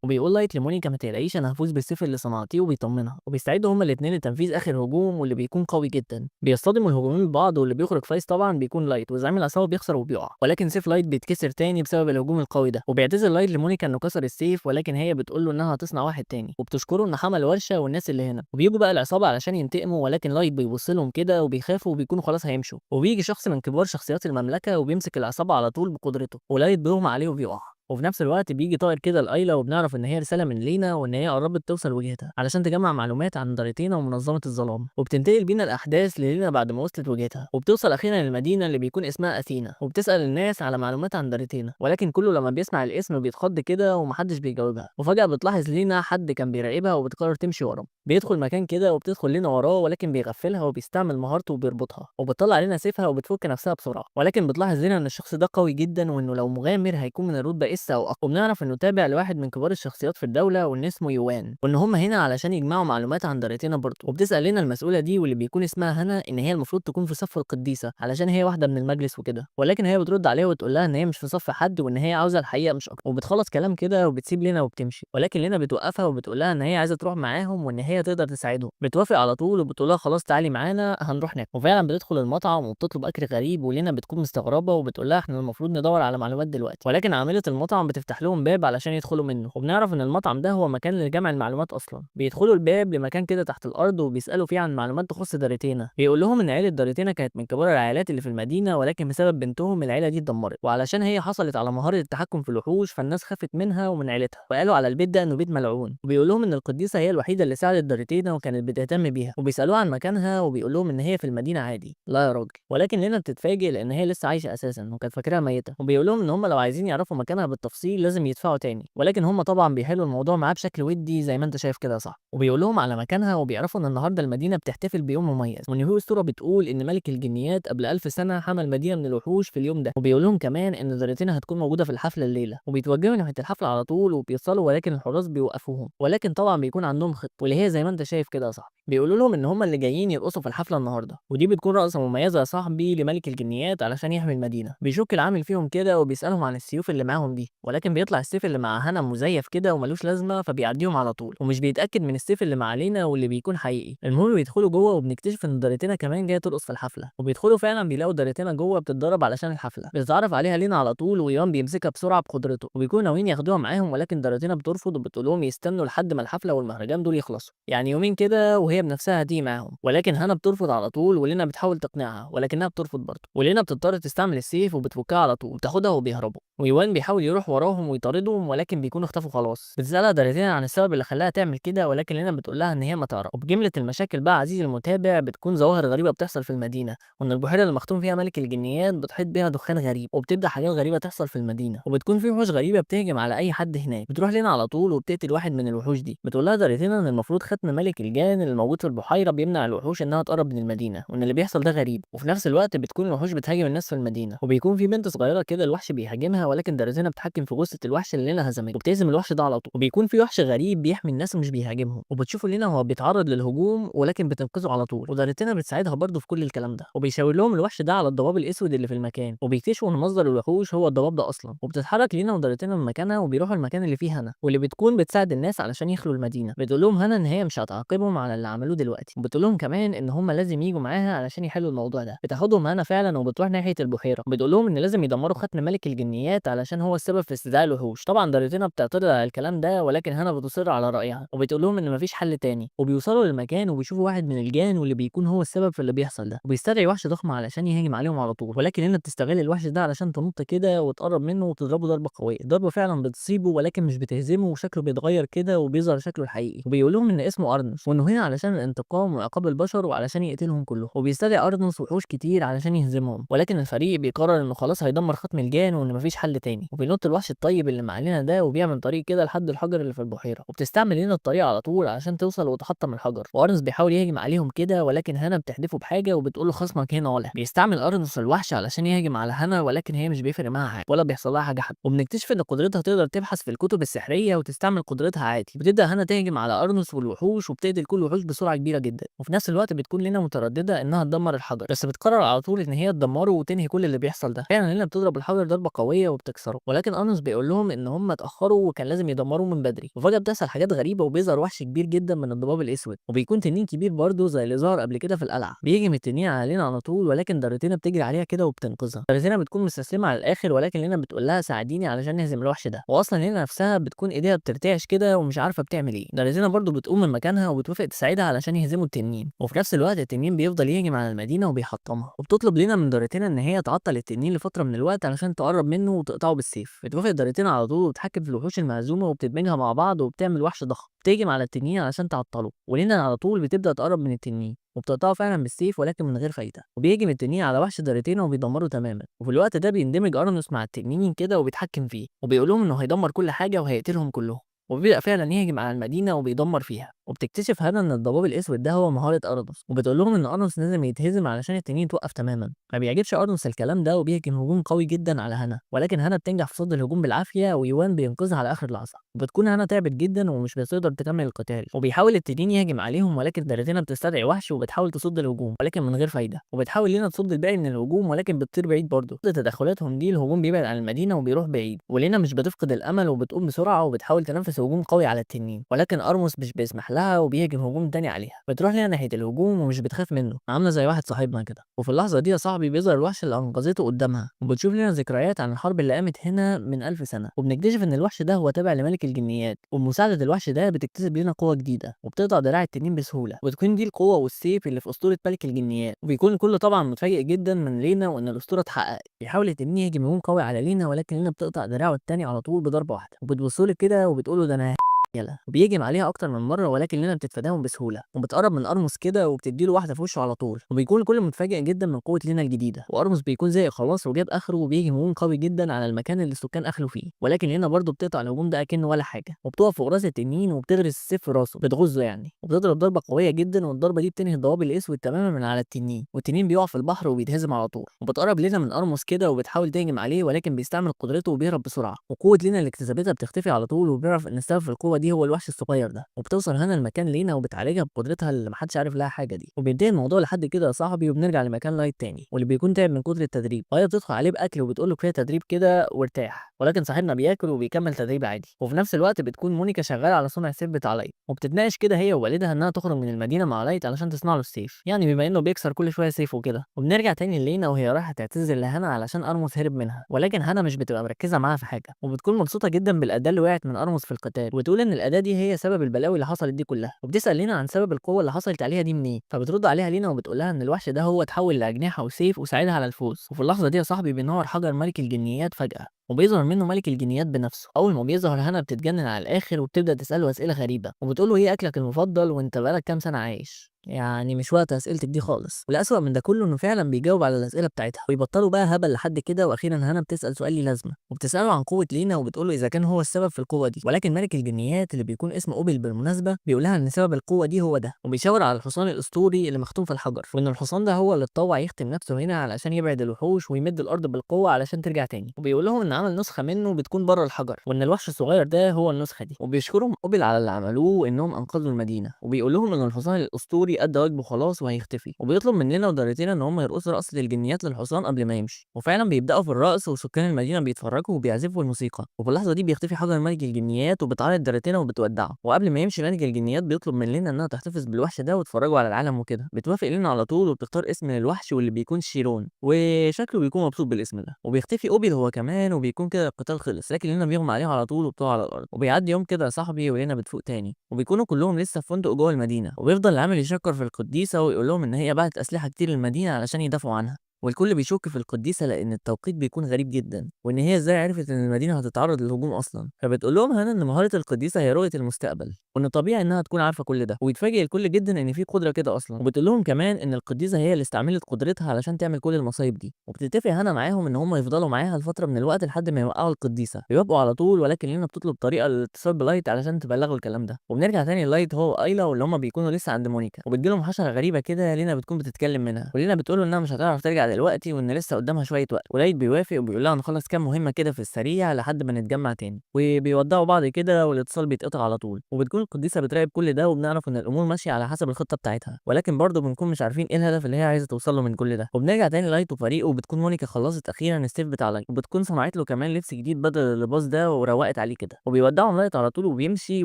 وبيقول لايت لمونيكا ما تقلقيش انا هفوز بالسيف اللي صنعتيه، وبيطمنها. وبيستعدوا هما الاثنين لتنفيذ اخر هجوم واللي بيكون قوي جدا. بيصطدموا الهجومين ببعض واللي بيخرج فايز طبعا بيكون لايت، وزعيم العصابه بيخسر وبيقع، ولكن سيف لايت بيتكسر تاني بسبب الهجوم القوي ده. وبيعتذر لايت لمونيكا انه كسر السيف، ولكن هي بتقول له انها هتصنع واحد تاني، وبتشكره ان حمى الورشه والناس اللي هنا. وبيجوا بقى العصابه علشان ينتقموا، ولكن لايت بيبص لهم كده وبيخافوا وبيكونوا خلاص هيمشوا. وبيجي شخص من كبار شخصيات المملكه وبيمسك العصابه على طول بقدرته، ولايت بيغمى عليه وبيقع. وفي نفس الوقت بيجي طائر كده لايلا وبنعرف ان هي رساله من لينا وان هي قربت توصل وجهتها علشان تجمع معلومات عن داريتينا ومنظمه الظلام. وبتنتقل بينا الاحداث للينا بعد ما وصلت وجهتها، وبتوصل اخيرا للمدينه اللي بيكون اسمها اثينا، وبتسال الناس على معلومات عن داريتينا، ولكن كله لما بيسمع الاسم بيتخض كده ومحدش بيجاوبها. وفجاه بتلاحظ لينا حد كان بيراقبها وبتقرر تمشي وراه. بيدخل مكان كده وبتدخل لينا وراه ولكن بيغفلها وبيستعمل مهارته وبيربطها، وبتطلع لينا سيفها وبتفك نفسها بسرعه. ولكن بتلاحظ لينا ان الشخص ده قوي جدا وانه لو مغامر هيكون من الرتبه اس او اقوى. وبنعرف انه تابع لواحد من كبار الشخصيات في الدوله وان اسمه يوان، وان هم هنا علشان يجمعوا معلومات عن داريتينا برضه. وبتسال لنا المسؤوله دي واللي بيكون اسمها هنا ان هي المفروض تكون في صف القديسه علشان هي واحده من المجلس وكده، ولكن هي بترد عليها وتقول لها ان هي مش في صف حد وان هي عاوزه الحقيقه مش اكتر. وبتخلص كلام كده وبتسيب لنا وبتمشي، ولكن لنا بتوقفها وبتقول لها ان هي عايزه تروح معاهم وان هي تقدر تساعدهم. بتوافق على طول وبتقول لها خلاص تعالي معانا هنروح ناكل. وفعلا بتدخل المطعم وبتطلب اكل غريب ولينا بتكون مستغربه وبتقول لها احنا المفروض ندور على معلومات دلوقتي، ولكن عامله المطعم المطعم بتفتح لهم باب علشان يدخلوا منه، وبنعرف ان المطعم ده هو مكان لجمع المعلومات اصلا. بيدخلوا الباب لمكان كده تحت الارض وبيسالوا فيه عن معلومات تخص داريتينا. بيقول لهم ان عيله داريتينا كانت من كبار العائلات اللي في المدينه، ولكن بسبب بنتهم العيله دي اتدمرت، وعلشان هي حصلت على مهاره التحكم في الوحوش فالناس خافت منها ومن عيلتها، وقالوا على البيت ده انه بيت ملعون. وبيقول لهم ان القديسه هي الوحيده اللي ساعدت داريتينا وكانت بتهتم بيها، وبيسالوها عن مكانها وبيقول لهم ان هي في المدينه عادي. لا يا راجل، ولكن لينا بتتفاجئ لان هي لسه عايشه اساسا وكانت فاكراها ميته. وبيقول لهم ان هم لو عايزين يعرفوا مكانها بالتفصيل لازم يدفعوا تاني، ولكن هم طبعا بيحلوا الموضوع معاه بشكل ودي زي ما انت شايف كده صح. وبيقول لهم على مكانها، وبيعرفوا ان النهارده المدينه بتحتفل بيوم مميز، وان في اسطوره بتقول ان ملك الجنيات قبل 1000 سنه حمى المدينه من الوحوش في اليوم ده. وبيقول لهم كمان ان داريتينا هتكون موجوده في الحفله الليله، وبيتوجهوا ناحيه الحفله على طول وبيوصلوا، ولكن الحراس بيوقفوهم، ولكن طبعا بيكون عندهم خطه واللي هي زي ما انت شايف كده يا صاحبي. بيقولوا لهم ان هم اللي جايين يرقصوا في الحفله النهارده، ودي بتكون رقصه مميزه يا صاحبي لملك الجنيات علشان يحمي المدينه. بيشك العامل فيهم كده وبيسالهم عن السيوف اللي معاهم دي، ولكن بيطلع السيف اللي مع هنا مزيف كده وملوش لازمه، فبيعديهم على طول ومش بيتاكد من السيف اللي مع لينا واللي بيكون حقيقي. المهم بيدخلوا جوه وبنكتشف ان داريتينا كمان جايه ترقص في الحفله، وبيدخلوا فعلا بيلاقوا داريتينا جوه بتتدرب علشان الحفله. بيتعرف عليها لينا على طول، ويوان بيمسكها بسرعه بقدرته، وبيكونوا ناويين ياخدوها معاهم، ولكن داريتينا بترفض وبتقول لهم يستنوا لحد ما الحفله والمهرجان دول يخلصوا، يعني يومين كده وهي بنفسها هتيجي معاهم. ولكن هنا بترفض على طول، ولينا بتحاول تقنعها ولكنها بترفض برضه، ولينا بتضطر تستعمل السيف وبتفكها على طول وتاخدها وبيهربوا. ويوان بيحاول يروح وراهم ويطاردهم ولكن بيكونوا اختفوا خلاص. بتسالها داريتينا عن السبب اللي خلاها تعمل كده، ولكن لينا بتقول لها ان هي ما تعرف. وبجمله المشاكل بقى عزيزي المتابع بتكون ظواهر غريبه بتحصل في المدينه، وان البحيره اللي مختوم فيها ملك الجنيات بتحيط بيها دخان غريب، وبتبدا حاجات غريبه تحصل في المدينه، وبتكون في وحوش غريبه بتهجم على اي حد هناك. بتروح لينا على طول وبتقتل واحد من الوحوش دي. بتقول لها داريتينا ان المفروض ختم ملك الجان اللي موجود في البحيره بيمنع الوحوش انها تقرب من المدينه، وان اللي بيحصل ده غريب. وفي نفس الوقت بتكون الوحوش بتهاجم الناس في المدينه، وبيكون في بنت صغيره كده الوحش بيهاجمها، ولكن داريتينا بتتحكم في جثه الوحش اللي لينا هزمته وبتهزم الوحش ده على طول. وبيكون في وحش غريب بيحمي الناس ومش بيهاجمهم، وبتشوفه لينا وهو بيتعرض للهجوم ولكن بتنقذه على طول. وداريتينا بتساعدها برضه في كل الكلام ده، وبيشاور لهم الوحش ده على الضباب الاسود اللي في المكان، وبيكتشفوا ان مصدر الوحوش هو الضباب ده اصلا. وبتتحرك لينا وداريتينا من مكانها وبيروحوا المكان اللي فيه هنا، واللي بتكون بتساعد الناس علشان يخلوا المدينه. بتقول لهم هنا ان هي مش هتعاقبهم على اللي عملوه دلوقتي، وبتقول لهم كمان ان هم لازم يجوا معاها علشان يحلوا الموضوع ده. بتاخدهم هنا فعلا وبتروح ناحيه البحيره، بتقول لهم ان لازم يدمروا ختم ملك الجنيات علشان هو السبب في استدعاء الوحوش. طبعا داريتينا بتعترض على الكلام ده، ولكن هنا بتصر على رايها وبتقول لهم ان مفيش حل تاني. وبيوصلوا للمكان وبيشوفوا واحد من الجان واللي بيكون هو السبب في اللي بيحصل ده، وبيستدعي وحش ضخم علشان يهاجم عليهم على طول. ولكن هنا بتستغل الوحش ده علشان تنط كده وتقرب منه وتضربه ضربه قويه. الضربه فعلا بتصيبه ولكن مش بتهزمه، وشكله بيتغير كده وبيظهر شكله الحقيقي. وبيقول لهم ان اسمه ارنس، وانه هنا علشان الانتقام وعقاب البشر وعلشان يقتلهم كلهم. وبيستدعي ارنس وحوش كتير علشان يهزمهم، ولكن الفريق بيقرر انه خلاص هيدمر ختم الجان وان مفيش حل تاني. وبينط الوحش الطيب اللي معانا ده وبيعمل طريق كده لحد الحجر اللي في البحيره، وبتستعمل هنا الطريق على طول علشان توصل وتحطم الحجر. وارنس بيحاول يهجم عليهم كده، ولكن هنا بتحدفه بحاجه وبتقول له خصمك هنا ولا. بيستعمل ارنس الوحش علشان يهجم على هنا، ولكن هي مش بيفرق معاها حاجه ولا بيحصل لها حاجه حتى. وبنكتشف ان قدرتها تقدر تبحث في الكتب السحريه وتستعمل قدرتها عادي. بتبدا هنا تهجم على ارنس والوحوش وبتقتل كل الوحوش بسرعه كبيره جدا، وفي نفس الوقت بتكون لينا متردده انها تدمر الحجر، بس بتقرر على طول ان هي تدمره وتنهي كل اللي بيحصل ده. فعلا لينا بتضرب الحجر ضربه قويه وبتكسره، ولكن ارنس بيقول لهم ان هم اتاخروا وكان لازم يدمروه من بدري. وفجاه بتحصل حاجات غريبه وبيظهر وحش كبير جدا من الضباب الاسود، وبيكون تنين كبير برضه زي اللي ظهر قبل كده في القلعه. بيهجم التنين علينا على طول، ولكن داريتينا بتجري عليها كده وبتنقذها. داريتينا بتكون مستسلمه على الاخر، ولكن لينا بتقول لها ساعديني علشان نهزم الوحش ده. واصلا لينا نفسها بتكون ايديها بترتعش كده ومش عارفه بتعمل ايه. داريتينا برضه بتقوم من مكانها وبتوافق تساعدها علشان يهزموا التنين، وفي نفس الوقت التنين بيفضل يهجم على المدينه وبيحطمها. وبتطلب لينا من داريتينا ان هي تعطل التنين لفتره من الوقت علشان تقرب منه وتقطعه بالسيف. بتوافق داريتينا على طول وبتحكم في الوحوش المهزومه وبتدمجها مع بعض وبتعمل وحش ضخم بتهجم على التنين علشان تعطله. ولينا على طول بتبدا تقرب من التنين وبتقطعه فعلا بالسيف ولكن من غير فايده، وبيهجم التنين على وحش داريتينا وبيدمره تماما. وفي الوقت ده بيندمج ارنوس مع التنين كده وبيتحكم فيه، وبيقول لهم انه هيدمر كل حاجه وهيقتلهم كلهم. وبيبدأ فعلا يهجم على المدينة وبيدمر فيها. وبتكتشف هنا ان الضباب الاسود ده هو مهارة ارنوس، وبتقول لهم ان ارنوس لازم يتهزم علشان التنين توقف تماما. ما بيعجبش ارنوس الكلام ده وبيهجم هجوم قوي جدا على هنا، ولكن هنا بتنجح في صد الهجوم بالعافية، ويوان بينقذها على اخر لحظة. وبتكون هنا تعبت جدا ومش بتقدر تكمل القتال، وبيحاول التنين يهجم عليهم، ولكن داريتينا بتستدعي وحش وبتحاول تصد الهجوم ولكن من غير فايدة. وبتحاول لينا تصد الباقي من الهجوم ولكن بتطير بعيد برضه. تدخلاتهم دي الهجوم بيبعد عن المدينة وبيروح بعيد، ولينا مش بتفقد الامل وبتقوم بسرعة وبتحاول تنفذ هجوم قوي على التنين، ولكن ارموس مش بيسمح لها وبيهجم هجوم تاني عليها، بتروح لينا ناحيه الهجوم ومش بتخاف منه، عامله زي واحد صاحبنا كده. وفي اللحظه دي يا صاحبي بيظهر الوحش اللي انقذته قدامها، وبتشوف لنا ذكريات عن الحرب اللي قامت هنا من 1000 سنه، وبنكتشف ان الوحش ده هو تابع لملك الجنيات، وبمساعده الوحش ده بتكتسب لنا قوه جديده وبتقطع دراع التنين بسهوله، وبتكون دي القوه والسيف اللي في اسطوره ملك الجنيات. وبيكون الكل طبعا متفاجئ جدا من لينا وان الاسطوره اتحققت. بيحاول التنين يهجم هجوم قوي على لينا، ولكن لينا بتقطع دراعه التاني على طول بضربه واحده، وبتبصله كده وبتقوله ده انا يلا. وبيهجم عليها اكتر من مره، ولكن لينا بتتفاداهم بسهوله، وبتقرب من ارموس كده وبتديله واحده في وشه على طول. وبيكون الكل متفاجئ جدا من قوه لينا الجديده، وارموس بيكون زي خلاص وجاب اخره وبيهجم هجوم قوي جدا على المكان اللي السكان اخلوا فيه، ولكن لينا برضه بتقطع الهجوم ده اكنه ولا حاجه، وبتقف فوق راس التنين وبتغرس السيف في راسه، بتغزه يعني، وبتضرب ضربه قويه جدا، والضربه دي بتنهي الضباب الاسود تماما من على التنين، والتنين بيقع في البحر وبيتهزم على طول. وبتقرب لينا من ارموس كده وبتحاول تهجم عليه، ولكن بيستعمل قدرته وبيهرب بسرعه، وقوه لينا اللي اكتسبتها بتختفي على طول، وبيعرف ان السبب في القوه دي هو الوحش الصغير ده. وبتوصل هنا المكان لينا وبتعالجها بقدرتها اللي محدش عارف لها حاجه دي. وبينتهي الموضوع لحد كده يا صاحبي، وبنرجع لمكان لايت تاني واللي بيكون تعب من كتر التدريب، وهي بتدخل عليه باكل وبتقول له كفايه تدريب كده وارتاح، ولكن صاحبنا بياكل وبيكمل تدريب عادي. وفي نفس الوقت بتكون مونيكا شغاله على صنع السيف بتاع لايت، وبتتناقش كده هي ووالدها انها تخرج من المدينه مع لايت علشان تصنع له السيف، يعني بما انه بيكسر كل شويه سيفه كده. وبنرجع تاني لينا وهي رايحه تعتذر لهنا علشان ارموس هرب منها، ولكن هنا مش بتبقى مركزه معاها في حاجه، وبتكون مبسوطه جدا بالاداه اللي وقعت من ارموس في القتال، وتقول ان الاداه دي هي سبب البلاوي اللي حصلت دي كلها. وبتسال لينا عن سبب القوه اللي حصلت عليها دي منين، فبترد عليها لينا وبتقول لها ان الوحش ده هو اتحول لاجنحه وسيف وساعدها على الفوز. وفي اللحظه دي يا صاحبي بينور حجر ملك الجنيات فجاه، وبيظهر منه ملك الجنيات بنفسه. اول ما بيظهر هنا بتتجنن على الاخر، وبتبدا تساله اسئله غريبه، وبتقول له ايه اكلك المفضل وانت بقالك كام سنه عايش. يعني مش وقت اسئلتك دي خالص. والاسوأ من ده كله انه فعلا بيجاوب على الاسئله بتاعتها، ويبطلوا بقى هبل لحد كده. واخيرا هنا بتسال سؤال ليه لازمه، وبتساله عن قوه لينا، وبتقول له اذا كان هو السبب في القوه دي. ولكن ملك الجنيات اللي بيكون اسمه اوبل بالمناسبه بيقول لها ان سبب القوه دي هو ده، وبيشاور على الحصان الاسطوري اللي مختوم في الحجر، وان الحصان ده هو اللي اتطوع يختم نفسه هنا علشان يبعد الوحوش ويمد الارض بالقوه علشان ترجع تاني. وبيقول لهم ان عمل نسخه منه بتكون بره الحجر، وان الوحش الصغير ده هو النسخه دي. وبيشكرهم اوبل على اللي عملوه وانهم انقذوا المدينه، وبيقول لهم ان الحصان الاسطوري ادى واجبه خلاص وهيختفي. وبيطلب مننا ودارتنا ان هم يرقصوا رقصه الجنيات للحصان قبل ما يمشي. وفعلا بيبداوا في الرقص، وسكان المدينه بيتفرجوا وبيعزفوا الموسيقى. وفي اللحظه دي بيختفي حجر ملك الجنيات، وبتعيط دارتنا وبتودعه. وقبل ما يمشي ملك الجنيات بيطلب مننا انها تحتفظ بالوحش ده وتفرجوا على العالم وكده. بتوافق لنا على طول، وبتختار اسم للوحش واللي بيكون شيرون، وشكله بيكون مبسوط بالاسم ده. وبيختفي اوبيل هو كمان، وبيكون كده القتال خلص، لكن لينا بيغمى عليه على طول وبتقع على الارض. وبيعدي يوم كده يا صاحبي ولينا بتفوق تاني، وبيكونوا كلهم لسه في فندق جوه المدينه. وبيفضل العامل يشكر في القديسه ويقول لهم ان هي بعتت اسلحه كتير للمدينه علشان يدافعوا عنها. والكل بيشك في القديسه لان التوقيت بيكون غريب جدا، وان هي ازاي عرفت ان المدينه هتتعرض للهجوم اصلا. فبتقول لهم هنا ان مهاره القديسه هي رؤيه المستقبل، وان طبيعي انها تكون عارفه كل ده. ويتفاجئ الكل جدا ان في قدره كده اصلا. وبتقول لهم كمان ان القديسه هي اللي استعملت قدرتها علشان تعمل كل المصايب دي. وبتتفق هنا معاهم ان هم يفضلوا معاها لفتره من الوقت لحد ما يوقعوا القديسه. بيوافقوا على طول، ولكن لينا بتطلب طريقه للاتصال بلايت علشان تبلغوا الكلام ده. وبنرجع تاني للايت هو وايلا، واللي هم بيكونوا لسه عند مونيكا، وبتجيلهم حشره غريبه كده لينا بتكون بتتكلم منها. ولينا بتقول له انها مش هتعرف ترجع دلوقتي، وان لسه قدامها شويه وقت. ولايت بيوافق وبيقول لها نخلص كام مهمه كده في السريع لحد ما نتجمع تاني. وبيودعوا بعض كده والاتصال بيتقطع على طول. وبتكون القديسه بتراقب كل ده، وبنعرف ان الامور ماشيه على حسب الخطه بتاعتها، ولكن برضه بنكون مش عارفين ايه الهدف اللي هي عايزه توصل له من كل ده. وبنرجع تاني لايت وفريقه، وبتكون مونيكا خلصت اخيرا السيف بتاع لايت، وبتكون صنعت له كمان لبس جديد بدل اللباس ده وروقت عليه كده. وبيودعوا لايت على طول وبيمشي،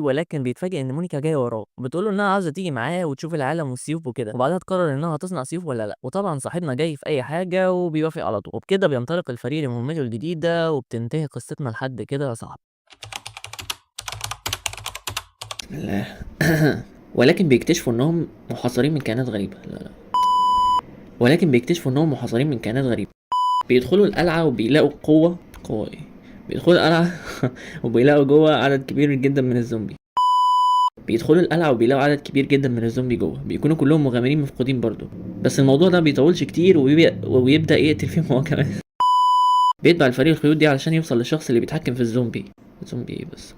ولكن بيتفاجئ ان مونيكا جايه وراه، وبتقول له انها عاوزه تيجي معاه وتشوف العالم والسيوف وكده، وبعدها تقرر انها هتصنع سيوف ولا لا. وطبعا صاحبنا جاي في اي حاجه وبيوافق على طول. وبكده بينطلق الفريق لمهمته الجديده، وبتنتهي قصتنا لحد كده يا صاحبي. بسم الله. ولكن بيكتشفوا انهم محاصرين من كائنات غريبة. لا. ولكن بيكتشفوا انهم محاصرين من كائنات غريبة. بيدخلوا القلعة وبيلاقوا قوة ايه؟ بيدخلوا القلعة وبيلاقوا جوه عدد كبير جدا من الزومبي. بيدخلوا القلعة وبيلاقوا عدد كبير جدا من الزومبي جوه، بيكونوا كلهم مغامرين مفقودين برضو. بس الموضوع ده بيطولش كتير ويبدأ يقتل فيهم هو كمان. بيتبع الفريق الخيوط دي علشان يوصل للشخص اللي بيتحكم في الزومبي. الزومبي ايه بس؟